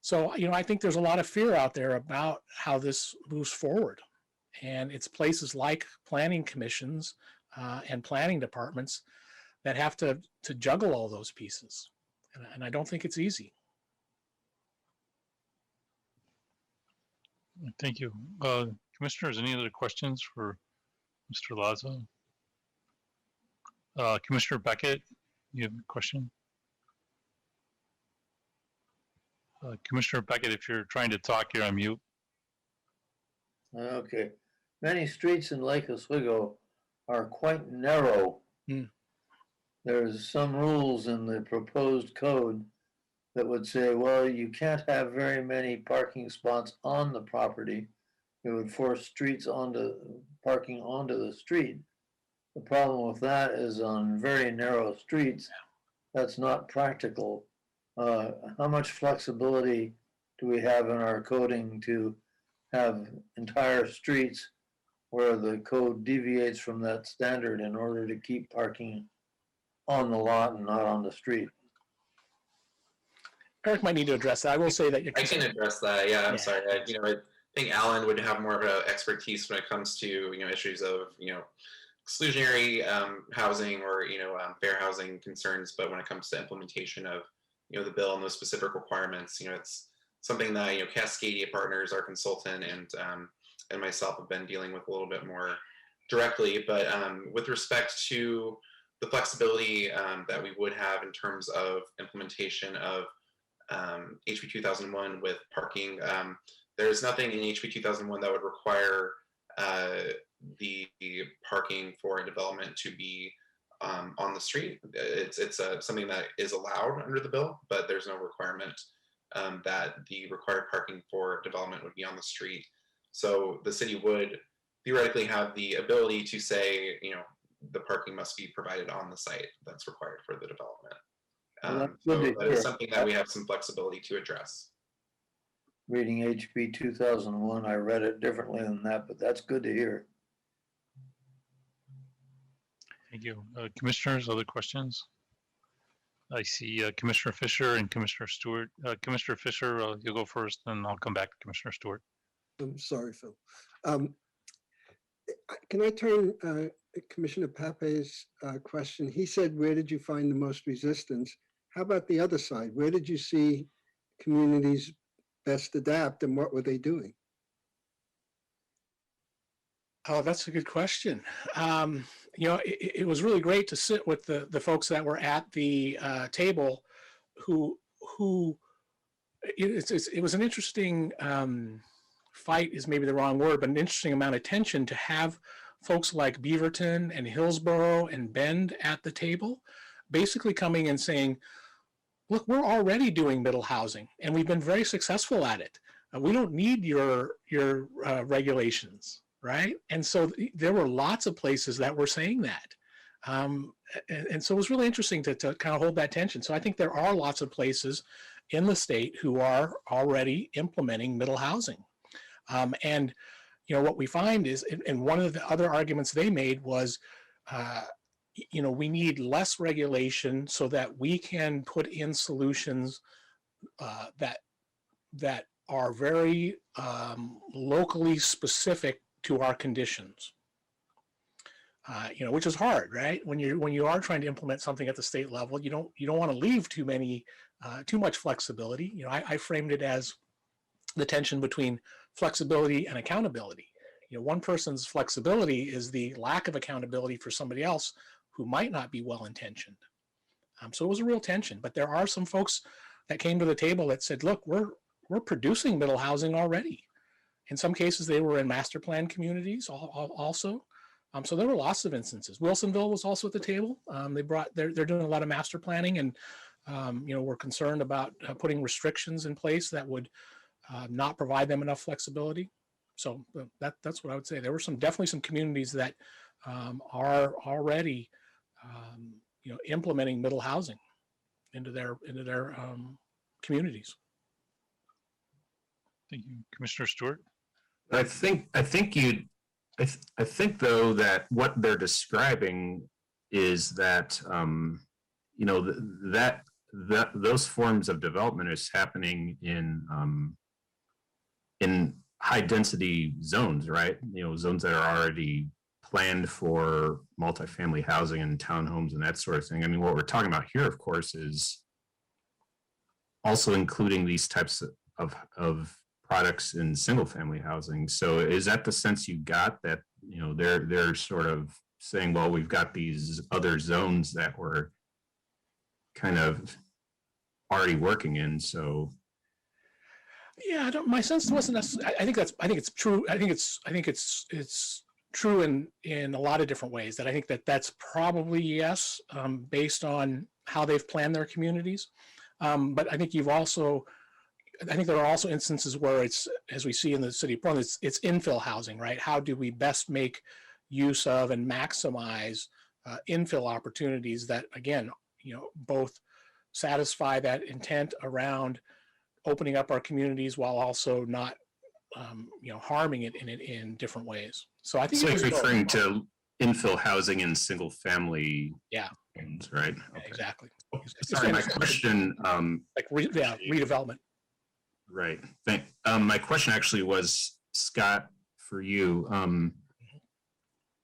So I think there's a lot of fear out there about how this moves forward, and it's places like planning commissions and planning departments that have to juggle all those pieces, and I don't think it's easy. Thank you. Commissioners, any other questions for Mr. Lazo? Commissioner Beckett, you have a question? Commissioner Beckett, if you're trying to talk, you're on mute. Okay. Many streets in Lake Oswego are quite narrow. There's some rules in the proposed code that would say, well, you can't have very many parking spots on the property. It would force parking onto the street. The problem with that is on very narrow streets, that's not practical. How much flexibility do we have in our coding to have entire streets where the code deviates from that standard in order to keep parking on the lot and not on the street? Eric might need to address that. I will say that I can address that. Yeah, I'm sorry. I think Allan would have more of an expertise when it comes to issues of exclusionary housing or fair housing concerns. But when it comes to implementation of the bill and those specific requirements, it's something that Cascadia Partners, our consultant, and myself have been dealing with a little bit more directly. But with respect to the flexibility that we would have in terms of implementation of HB 2001 with parking, there's nothing in HB 2001 that would require the parking for a development to be on the street. It's something that is allowed under the bill, but there's no requirement that the required parking for development would be on the street. So the city would theoretically have the ability to say, the parking must be provided on the site that's required for the development. So that is something that we have some flexibility to address. Reading HB 2001, I read it differently than that, but that's good to hear. Thank you. Commissioners, other questions? I see Commissioner Fisher and Commissioner Stewart. Commissioner Fisher, you'll go first, and I'll come back to Commissioner Stewart. I'm sorry, Phil. Can I turn Commissioner Pape's question? He said, where did you find the most resistance? How about the other side? Where did you see communities best adapt, and what were they doing? Oh, that's a good question. It was really great to sit with the folks that were at the table who who, it was an interesting fight is maybe the wrong word, but an interesting amount of tension to have folks like Beaverton and Hillsborough and Bend at the table, basically coming and saying, look, we're already doing middle housing and we've been very successful at it. We don't need your regulations, right? And so there were lots of places that were saying that. And so it was really interesting to kind of hold that tension. So I think there are lots of places in the state who are already implementing middle housing. And you know, what we find is, and one of the other arguments they made was, you know, we need less regulation so that we can put in solutions that are very locally specific to our conditions. You know, which is hard, right? When you are trying to implement something at the state level, you don't want to leave too much flexibility. You know, I framed it as the tension between flexibility and accountability. You know, one person's flexibility is the lack of accountability for somebody else who might not be well-intentioned. So it was a real tension, but there are some folks that came to the table that said, look, we're producing middle housing already. In some cases, they were in master plan communities also. So there were lots of instances. Wilsonville was also at the table. They're doing a lot of master planning, and you know, we're concerned about putting restrictions in place that would not provide them enough flexibility. So that's what I would say. There were definitely some communities that are already you know, implementing middle housing into their communities. Thank you, Commissioner Stewart. I think though that what they're describing is that you know, that those forms of development is happening in high density zones, right? You know, zones that are already planned for multifamily housing and townhomes and that sort of thing. I mean, what we're talking about here, of course, is also including these types of products in single family housing. So is that the sense you got, that, you know, they're sort of saying, well, we've got these other zones that we're kind of already working in, so. Yeah, my sense wasn't necessarily, I think it's true. I think it's true in a lot of different ways, that I think that's probably yes, based on how they've planned their communities. But I think there are also instances where it's, as we see in the city of Portland, it's infill housing, right? How do we best make use of and maximize infill opportunities that, again, you know, both satisfy that intent around opening up our communities while also not, you know, harming it in different ways. So I think it's referring to infill housing in single family. Yeah. Homes, right? Okay. Exactly. Sorry, my question. Redevelopment. Right. My question actually was, Scott, for you.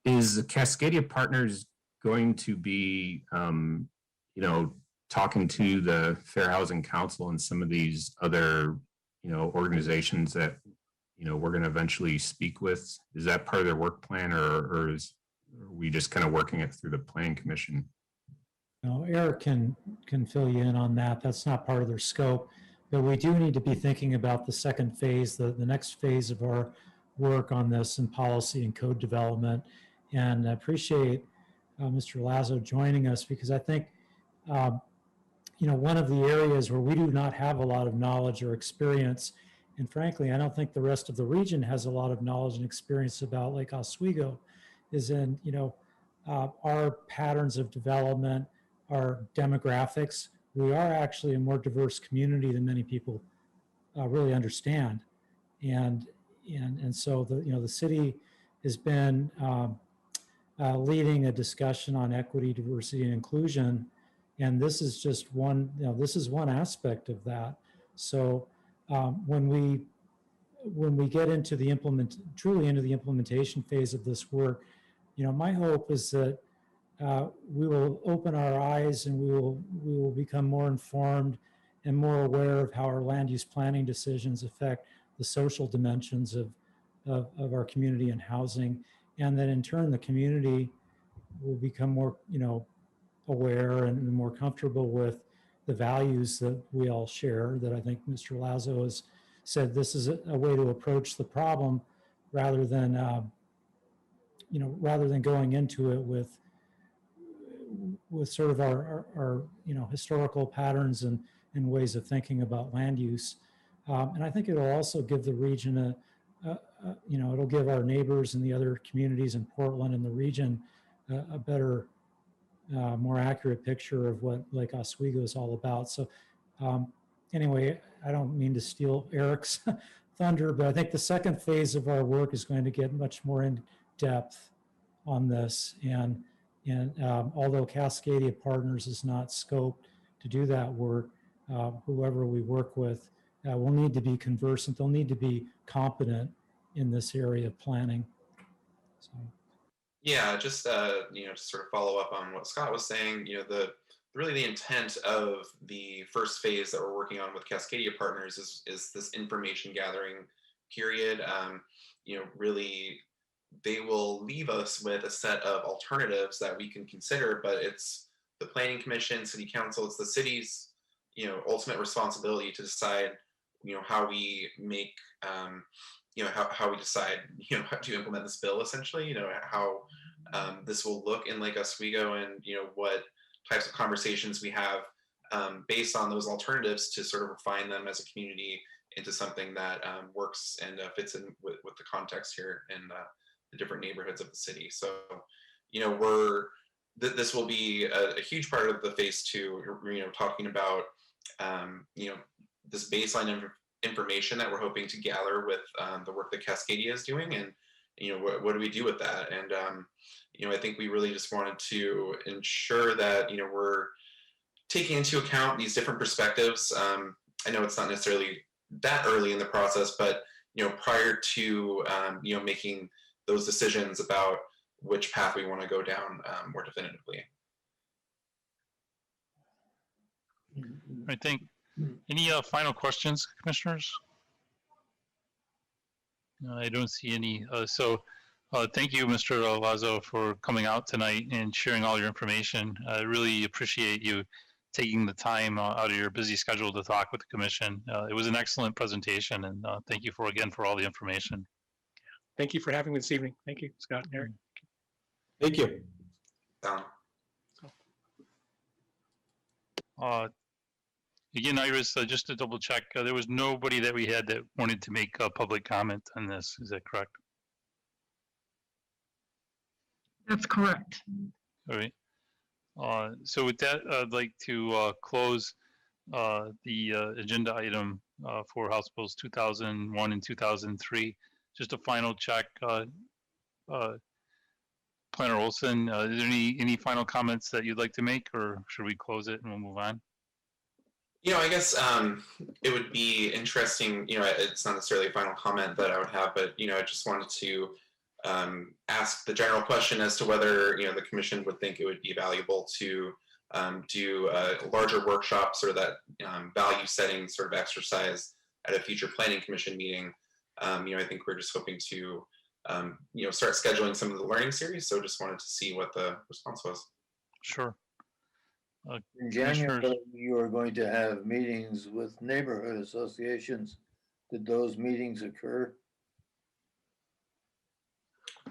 Is Cascadia Partners going to be, you know, talking to the Fair Housing Council and some of these other, you know, organizations that, you know, we're going to eventually speak with? Is that part of their work plan, or are we just kind of working it through the Planning Commission? No, Eric can fill you in on that. That's not part of their scope, but we do need to be thinking about the second phase, the next phase of our work on this in policy and code development. And I appreciate Mr. Lazo joining us, because I think, you know, one of the areas where we do not have a lot of knowledge or experience, and frankly, I don't think the rest of the region has a lot of knowledge and experience about Lake Oswego, is in, you know, our patterns of development, our demographics. We are actually a more diverse community than many people really understand, and so the city has been leading a discussion on equity, diversity, and inclusion, and this is just one. This is one aspect of that. So when we get into the truly into the implementation phase of this work, my hope is that we will open our eyes and we will become more informed and more aware of how our land use planning decisions affect the social dimensions of our community and housing, and that in turn the community will become more aware and more comfortable with the values that we all share, that I think Mr. Lazo has said this is a way to approach the problem rather than, rather than going into it with sort of our historical patterns and ways of thinking about land use. And I think it'll also give the region it'll give our neighbors and the other communities in Portland and the region a better, more accurate picture of what Lake Oswego is all about. So anyway, I don't mean to steal Erik's thunder, but I think the second phase of our work is going to get much more in depth on this. And although Cascadia Partners is not scoped to do that work, whoever we work with will need to be conversant. They'll need to be competent in this area of planning. So. Yeah, just to sort of follow up on what Scott was saying, really the intent of the first phase that we're working on with Cascadia Partners is this information gathering period. Really, they will leave us with a set of alternatives that we can consider, but it's the Planning Commission, City Council, it's the city's ultimate responsibility to decide how we make how we decide how to implement this bill, essentially, how this will look in Lake Oswego, and what types of conversations we have based on those alternatives to sort of refine them as a community into something that works and fits in with the context here in the different neighborhoods of the city. So this will be a huge part of the phase two, talking about this baseline information that we're hoping to gather with the work that Cascadia is doing, and what do we do with that? And I think we really just wanted to ensure that we're taking into account these different perspectives. I know it's not necessarily that early in the process, but prior to making those decisions about which path we want to go down more definitively. I think. Any final questions, commissioners? I don't see any. So thank you, Mr. Lazo, for coming out tonight and sharing all your information. I really appreciate you taking the time out of your busy schedule to talk with the commission. It was an excellent presentation, and thank you again for all the information. Thank you for having me this evening. Thank you, Scott and Erik. Thank you. Again, Iris, just to double check, there was nobody that we had that wanted to make a public comment on this. Is that correct? That's correct. All right. So with that, I'd like to close the agenda item for House Bills 2001 and 2003. Just a final check. Planner Olson, is there any final comments that you'd like to make, or should we close it and we'll move on? I guess it would be interesting, it's not necessarily a final comment that I would have, but, I just wanted to ask the general question as to whether, the commission would think it would be valuable to do larger workshops or that value setting sort of exercise at a future planning commission meeting. I think we're just hoping to, start scheduling some of the learning series. So just wanted to see what the response was. Sure. In January, you are going to have meetings with neighborhood associations. Did those meetings occur?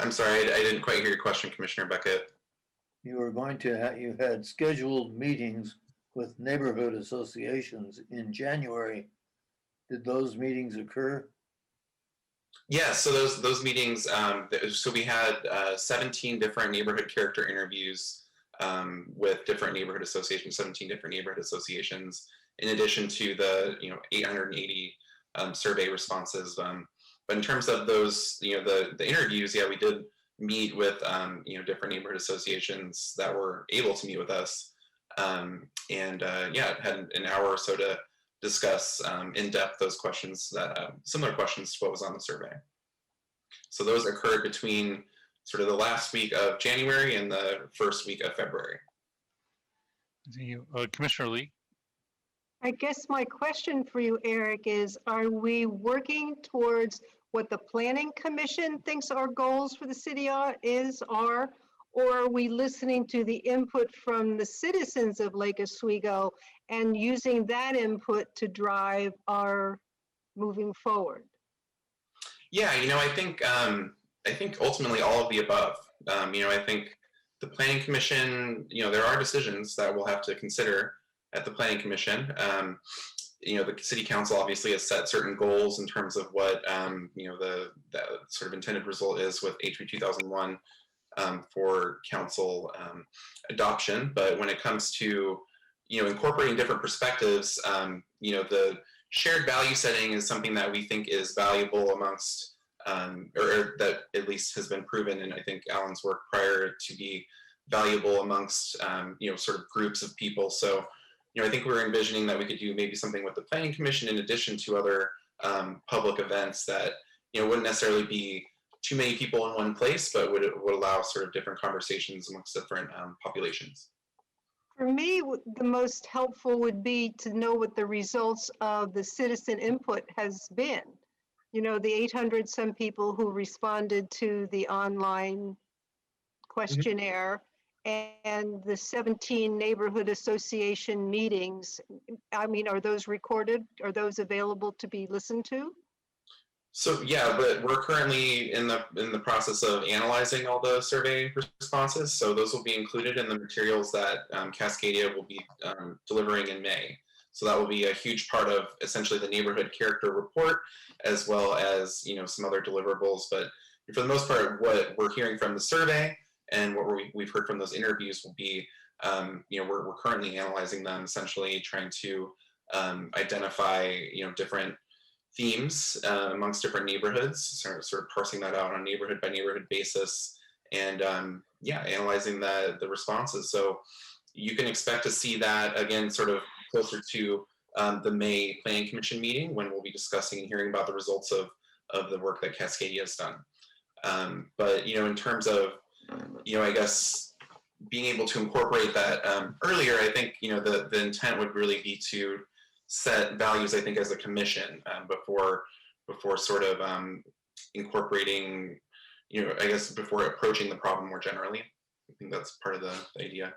I'm sorry, I didn't quite hear your question, Commissioner Beckett. You are going to you had scheduled meetings with neighborhood associations in January. Did those meetings occur? Yeah, so those meetings, so we had 17 different neighborhood character interviews with different neighborhood associations, 17 different neighborhood associations, in addition to the 880 survey responses. But in terms of those, the interviews, yeah, we did meet with different neighborhood associations that were able to meet with us, and yeah, had an hour or so to discuss in depth those questions that similar questions to what was on the survey. So those occurred between sort of the last week of January and the first week of February. Thank you. Commissioner Lee? I guess my question for you, Erik, is are we working towards what the Planning Commission thinks our goals for the city are, or are we listening to the input from the citizens of Lake Oswego and using that input to drive our moving forward? Yeah, I think ultimately all of the above. I think the Planning Commission, there are decisions that we'll have to consider at the Planning Commission. The City Council obviously has set certain goals in terms of what the sort of intended result is with HB 2001 for council adoption. But when it comes to incorporating different perspectives, the shared value setting is something that we think is valuable amongst, or that at least has been proven in I think Allan's work prior to be valuable amongst sort of groups of people. So I think we're envisioning that we could do maybe something with the Planning Commission in addition to other public events that wouldn't necessarily be too many people in one place, but would allow sort of different conversations amongst different populations. For me, the most helpful would be to know what the results of the citizen input has been. The 800 some people who responded to the online questionnaire and the 17 neighborhood association meetings. I mean, are those recorded? Are those available to be listened to? So yeah, but we're currently in the process of analyzing all the survey responses. So those will be included in the materials that Cascadia will be delivering in May. So that will be a huge part of essentially the neighborhood character report, as well as some other deliverables. But for the most part, what we're hearing from the survey and what we've heard from those interviews will be, we're currently analyzing them, essentially trying to identify different themes amongst different neighborhoods, sort of parsing that out on a neighborhood by neighborhood basis, and analyzing the responses. So you can expect to see that again, sort of closer to the May Planning Commission meeting, when we'll be discussing and hearing about the results of the work that Cascadia has done. But in terms of I guess being able to incorporate that earlier, I think the intent would really be to set values, I think, as a commission before sort of incorporating, I guess before approaching the problem more generally. I think that's part of the idea.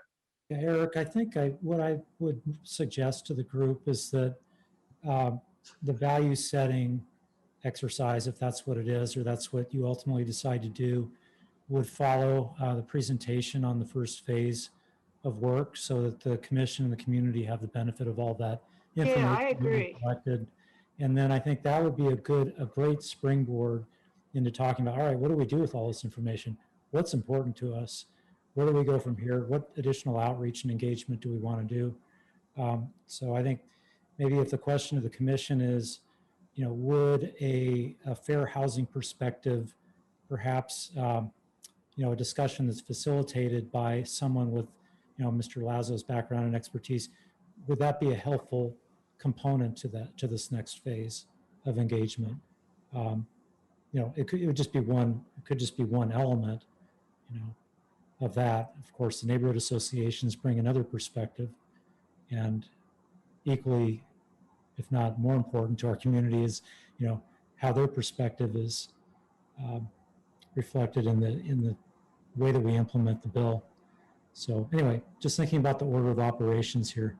Yeah, Eric, I think what I would suggest to the group is that the value setting exercise, if that's what it is, or that's what you ultimately decide to do, would follow the presentation on the first phase of work, so that the commission and the community have the benefit of all that information. Yeah, I agree. Collected. And then I think that would be a great springboard into talking about, all right, what do we do with all this information? What's important to us? Where do we go from here? What additional outreach and engagement do we want to do? So I think maybe if the question of the commission is, would a fair housing perspective, perhaps, a discussion that's facilitated by someone with, Mr. Lazo's background and expertise, would that be a helpful component to this next phase of engagement? It could just be one element, of that. Of course, the neighborhood associations bring another perspective, and equally, if not more important to our community, is how their perspective is reflected in the way that we implement the bill. So anyway, just thinking about the order of operations here.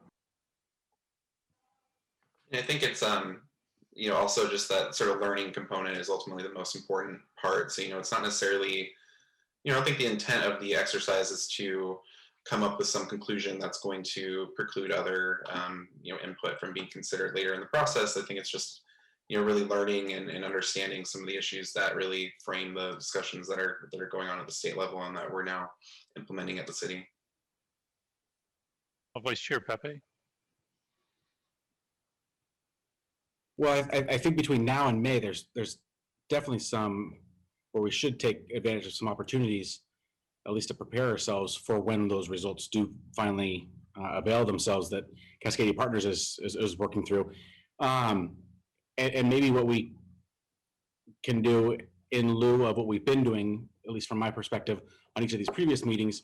And I think it's also just that sort of learning component is ultimately the most important part. So it's not necessarily, I don't think the intent of the exercise is to come up with some conclusion that's going to preclude other input from being considered later in the process. I think it's just really learning and understanding some of the issues that really frame the discussions that are going on at the state level and that we're now implementing at the city. Vice Chair Pepe. Well, I think between now and May, there's definitely some where we should take advantage of some opportunities, at least to prepare ourselves for when those results do finally avail themselves, that Cascadia Partners is working through. And maybe what we can do in lieu of what we've been doing, at least from my perspective, on each of these previous meetings,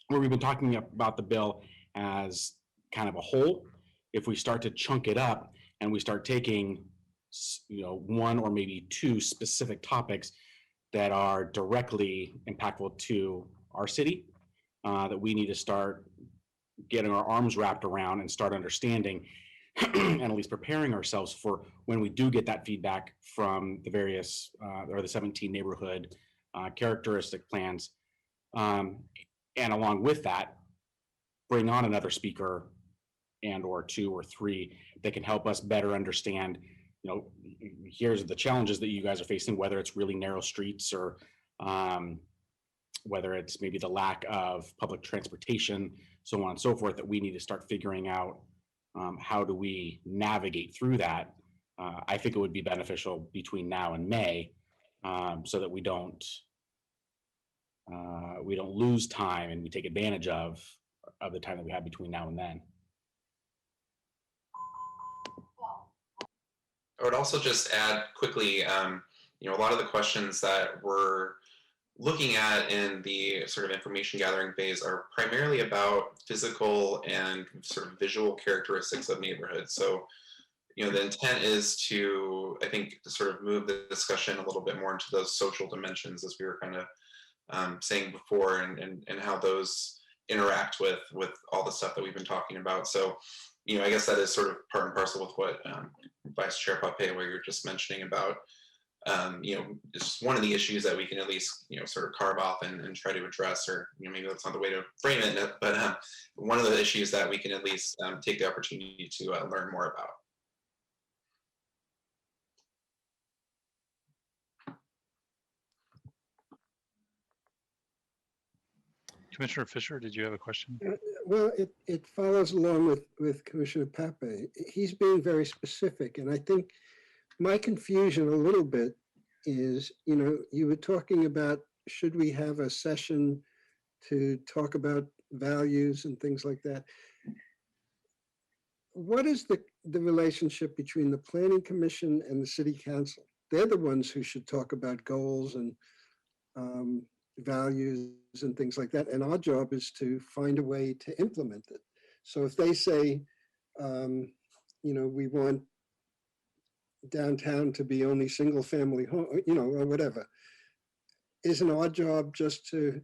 where we've been talking about the bill as kind of a whole. If we start to chunk it up and we start taking, one or maybe two specific topics that are directly impactful to our city, that we need to start getting our arms wrapped around and start understanding and at least preparing ourselves for when we do get that feedback from the various or the 17 neighborhood characteristic plans. And along with that, bring on another speaker and or two or three that can help us better understand, you know, here's the challenges that you guys are facing, whether it's really narrow streets or whether it's maybe the lack of public transportation, so on and so forth, that we need to start figuring out how do we navigate through that. I think it would be beneficial between now and May so that we don't lose time and we take advantage of the time that we have between now and then. I would also just add quickly, you know, a lot of the questions that we're looking at in the sort of information gathering phase are primarily about physical and sort of visual characteristics of neighborhoods. So, you know, the intent is to, I think, to sort of move the discussion a little bit more into those social dimensions, as we were kind of saying before, and how those interact with all the stuff that we've been talking about. So, you know, I guess that is sort of part and parcel with what Vice Chair Pape, where you're just mentioning about, you know, it's one of the issues that we can at least, you know, sort of carve off and try to address, or, you know, maybe that's not the way to frame it, but one of the issues that we can at least take the opportunity to learn more about. Commissioner Fisher, did you have a question? Well, it follows along with Commissioner Pape. He's being very specific, and I think my confusion a little bit is, you know, you were talking about, should we have a session to talk about values and things like that? What is the relationship between the Planning Commission and the City Council? They're the ones who should talk about goals and values and things like that. And our job is to find a way to implement it. So if they say, you know, we want downtown to be only single family home, you know, or whatever, isn't our job just to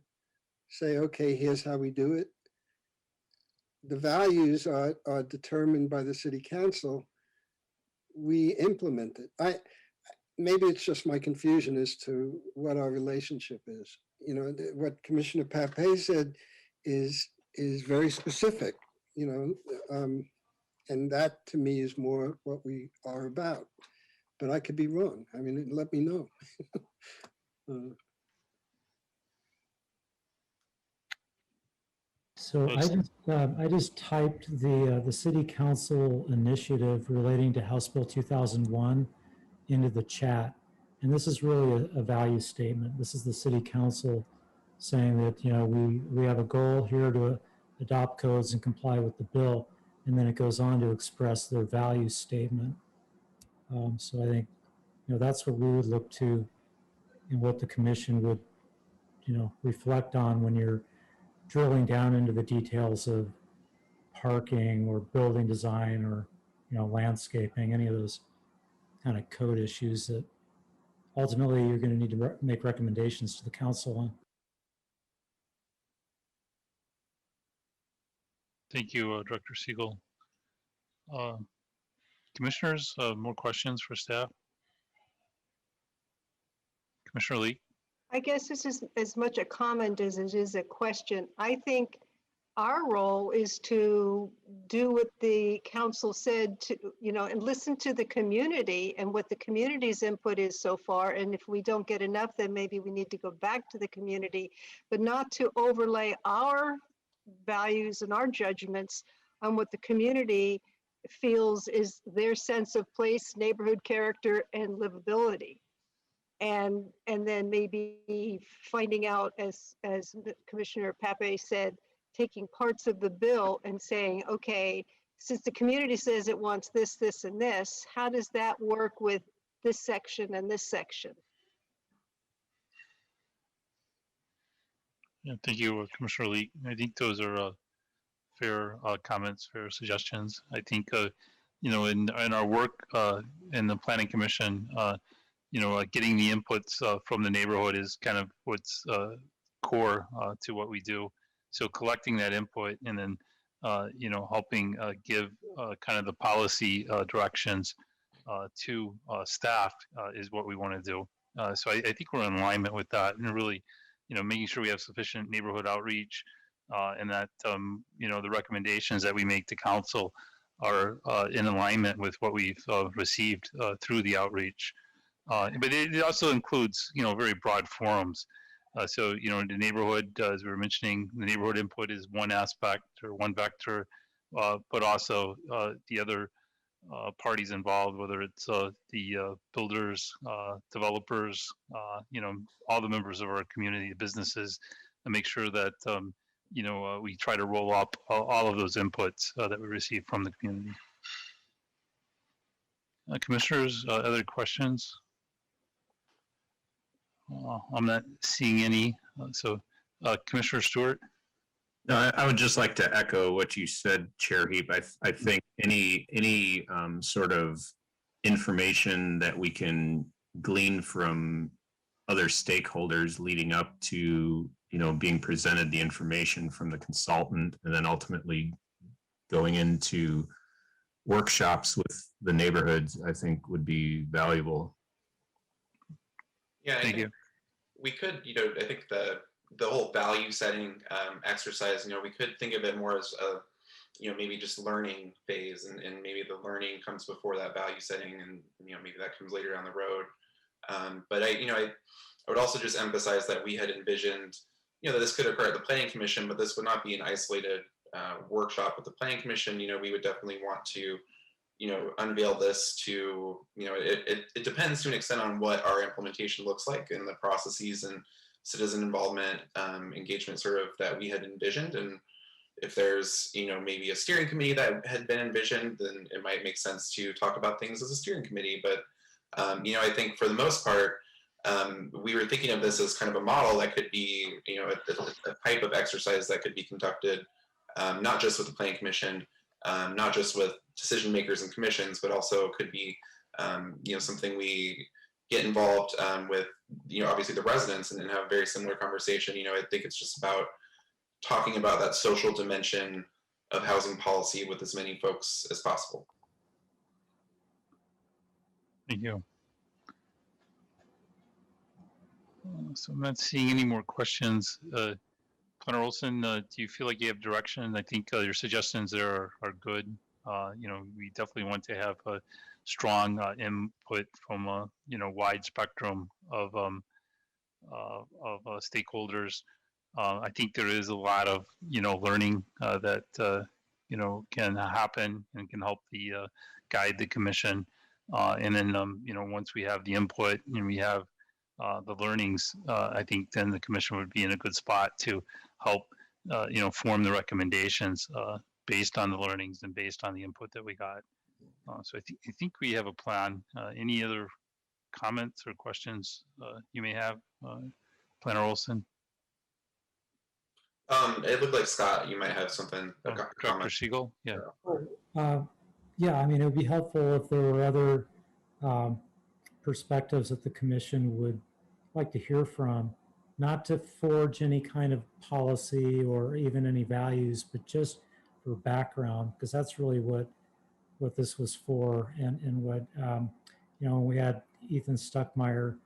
say, okay, here's how we do it? The values are determined by the City Council. We implement it. Maybe it's just my confusion as to what our relationship is. You know, what Commissioner Pape said is very specific, you know, and that to me is more what we are about. But I could be wrong. I mean, let me know. So I just typed the City Council initiative relating to House Bill 2001 into the chat. And this is really a value statement. This is the City Council saying that, you know, we have a goal here to adopt codes and comply with the bill. And then it goes on to express their value statement. So I think, you know, that's what we would look to and what the commission would, you know, reflect on when you're drilling down into the details of parking or building design or, you know, landscaping, any of those kind of code issues that ultimately you're going to need to make recommendations to the council on. Thank you, Director Siegel. Commissioners, more questions for staff? Commissioner Lee? I guess this is as much a comment as it is a question. I think our role is to do what the council said, to, you know, and listen to the community and what the community's input is so far. And if we don't get enough, then maybe we need to go back to the community, but not to overlay our values and our judgments on what the community feels is their sense of place, neighborhood character, and livability. And then maybe finding out, as Commissioner Pape said, taking parts of the bill and saying, okay, since the community says it wants this, this, and this, how does that work with this section and this section? Yeah, thank you, Commissioner Lee. I think those are fair comments, fair suggestions. I think, you know, in our work in the Planning Commission, you know, getting the inputs from the neighborhood is kind of what's core to what we do. So collecting that input and then helping give kind of the policy directions to staff is what we want to do. So I think we're in alignment with that, and really, making sure we have sufficient neighborhood outreach, and that the recommendations that we make to council are in alignment with what we've received through the outreach. But it also includes, very broad forums. So, the neighborhood, as we were mentioning, the neighborhood input is one aspect or one vector, but also the other parties involved, whether it's the builders, developers, all the members of our community, businesses, and make sure that, we try to roll up all of those inputs that we receive from the community. Commissioners, other questions? I'm not seeing any. Commissioner Stewart? No, I would just like to echo what you said, Chair Heap. I think any sort of information that we can glean from other stakeholders leading up to, being presented the information from the consultant and then ultimately going into workshops with the neighborhoods, I think would be valuable. Yeah, Thank you. We could, I think the whole value setting exercise, we could think of it more as a, maybe just learning phase, and maybe the learning comes before that value setting, and maybe that comes later down the road. But I would also just emphasize that we had envisioned, that this could occur at the Planning Commission, but this would not be an isolated workshop with the Planning Commission. We would definitely want to, unveil this to, it depends to an extent on what our implementation looks like and the processes and citizen involvement, engagement sort of that we had envisioned. And if there's, maybe a steering committee that had been envisioned, then it might make sense to talk about things as a steering committee. But, I think for the most part, we were thinking of this as kind of a model that could be, a type of exercise that could be conducted, not just with the Planning Commission, not just with decision makers and commissions, but also could be, something we get involved with, obviously the residents, and have a very similar conversation. I think it's just about talking about that social dimension of housing policy with as many folks as possible. Thank you. So I'm not seeing any more questions. Planner Olson, do you feel like you have direction? I think your suggestions there are good. We definitely want to have a strong input from a wide spectrum of stakeholders. I think there is a lot of learning that can happen and can help the guide the commission. And then once we have the input and we have the learnings, I think then the commission would be in a good spot to help form the recommendations based on the learnings and based on the input that we got. So I think we have a plan. Any other comments or questions you may have, Planner Olson? It looked like Scott, you might have something. Dr. Siegel, yeah. Yeah, I mean, it would be helpful if there were other perspectives that the commission would like to hear from, not to forge any kind of policy or even any values, but just for background, because that's really what this was for. And what, we had Ethan Stuckmeyer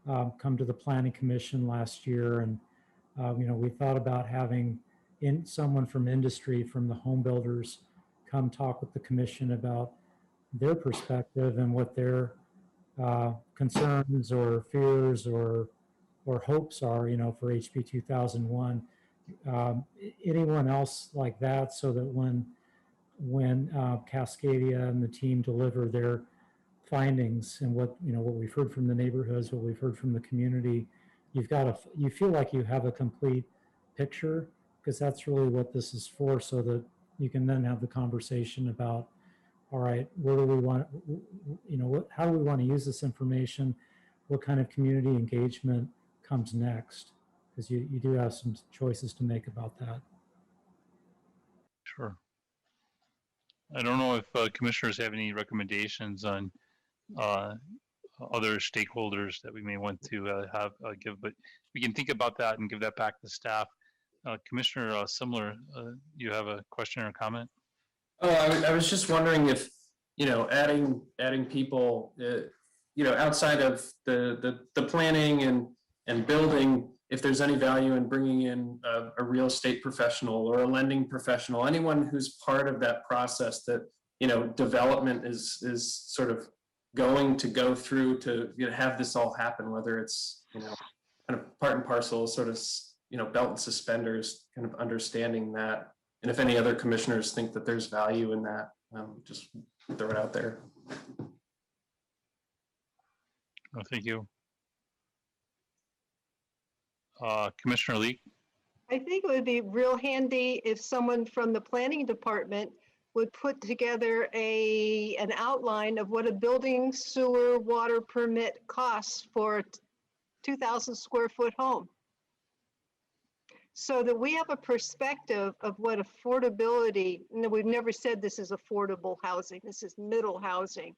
come to the Planning Commission last year, and we thought about having someone from industry, from the home builders, come talk with the commission about their perspective and what their concerns or fears or hopes are, for HB 2001. Anyone else like that, so that when Cascadia and the team deliver their findings and what we've heard from the neighborhoods, what we've heard from the community, you feel like you have a complete picture, because that's really what this is for, so that you can then have the conversation about, all right, where do we want, how do we want to use this information? What kind of community engagement comes next? Because you do have some choices to make about that. Sure. I don't know if commissioners have any recommendations on other stakeholders that we may want to give, but we can think about that and give that back to staff. Commissioner Simler, you have a question or comment? Oh, I was just wondering if, adding people, outside of the planning and building, if there's any value in bringing in a real estate professional or a lending professional, anyone who's part of that process that, development is sort of going to go through to have this all happen, whether it's, kind of part and parcel, sort of, belt and suspenders, kind of understanding that. And if any other commissioners think that there's value in that, just throw it out there. Oh, thank you. Commissioner Lee? I think it would be real handy if someone from the planning department would put together an outline of what a building, sewer, water permit costs for a 2,000 square foot home. So that we have a perspective of what affordability, we've never said this is affordable housing, this is middle housing.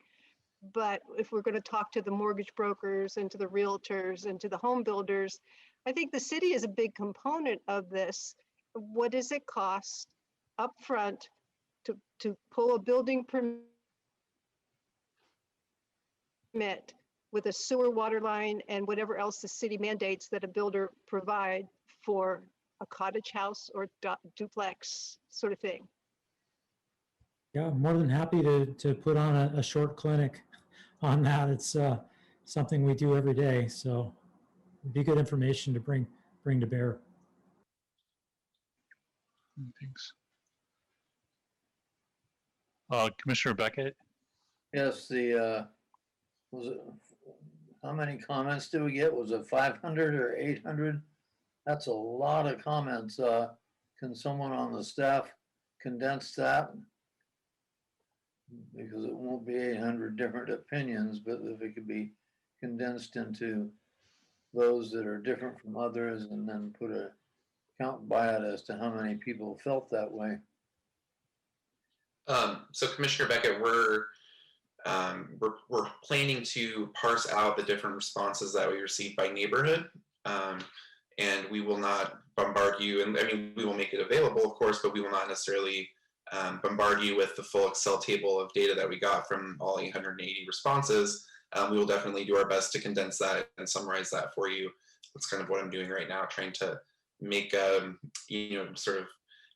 But if we're going to talk to the mortgage brokers and to the realtors and to the home builders, I think the city is a big component of this. What does it cost upfront to pull a building permit with a sewer, water line, and whatever else the city mandates that a builder provide for a cottage house or duplex sort of thing? Yeah, I'm more than happy to put on a short clinic on that. It's something we do every day, so it'd be good information to bring to bear. Thanks. Commissioner Beckett? Yes, was it, how many comments did we get? Was it 500 or 800? That's a lot of comments. Can someone on the staff condense that? Because it won't be 800 different opinions, but if it could be condensed into those that are different from others, and then put a count by it as to how many people felt that way. So Commissioner Beckett, we're planning to parse out the different responses that we received by neighborhood, and we will not bombard you. And I mean, we will make it available, of course, but we will not necessarily bombard you with the full Excel table of data that we got from all 880 responses. We will definitely do our best to condense that and summarize that for you. That's kind of what I'm doing right now, trying to make, sort of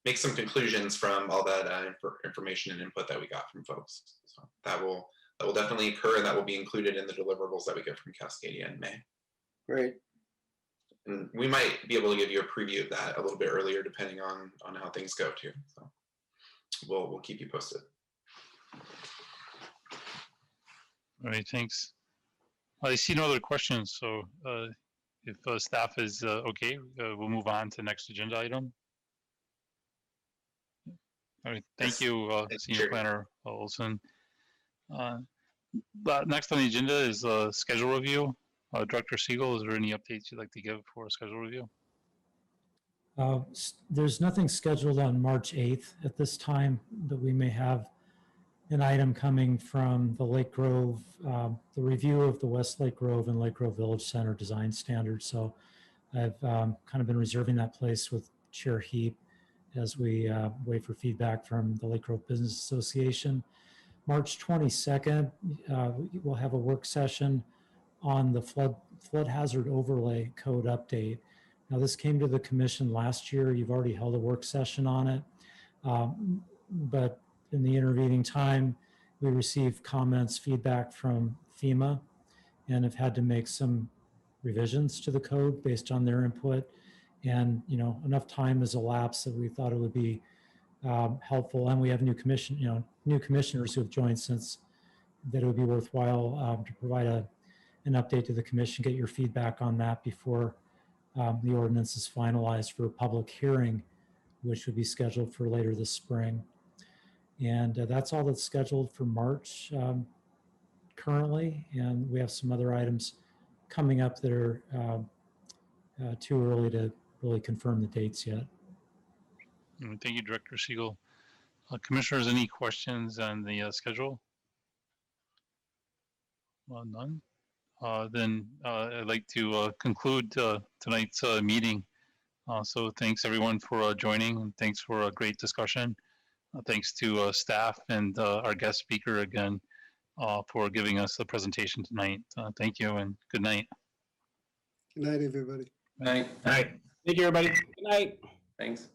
make some conclusions from all that information and input that we got from folks. So that will definitely occur, and that will be included in the deliverables that we get from Cascadia in May. Great. And we might be able to give you a preview of that a little bit earlier, depending on how things go too. So we'll keep you posted. All right, thanks. I see no other questions, so if staff is okay, we'll move on to next agenda item. All right, thank you, Senior Planner Olson. Next on the agenda is schedule review. Director Siegel, is there any updates you'd like to give for a schedule review? There's nothing scheduled on March 8th at this time, but we may have an item coming from the Lake Grove, the review of the West Lake Grove and Lake Grove Village Center design standards. So I've kind of been reserving that place with Chair Heap as we wait for feedback from the Lake Grove Business Association. March 22nd, we'll have a work session on the flood hazard overlay code update. Now, this came to the commission last year. You've already held a work session on it, but in the intervening time, we received comments, feedback from FEMA, and have had to make some revisions to the code based on their input. And enough time has elapsed that we thought it would be helpful. And we have new commissioners who have joined since, that it would be worthwhile to provide an update to the commission, get your feedback on that before the ordinance is finalized for a public hearing, which would be scheduled for later this spring. And that's all that's scheduled for March currently. And we have some other items coming up that are too early to really confirm the dates yet. Thank you, Director Siegel. Commissioners, any questions on the schedule? Well, none. Then I'd like to conclude tonight's meeting. So thanks everyone for joining, and thanks for a great discussion. Thanks to staff and our guest speaker again for giving us the presentation tonight. Thank you and good night. Good night, everybody. Night. All right. Thank you, everybody. Good night. Thanks.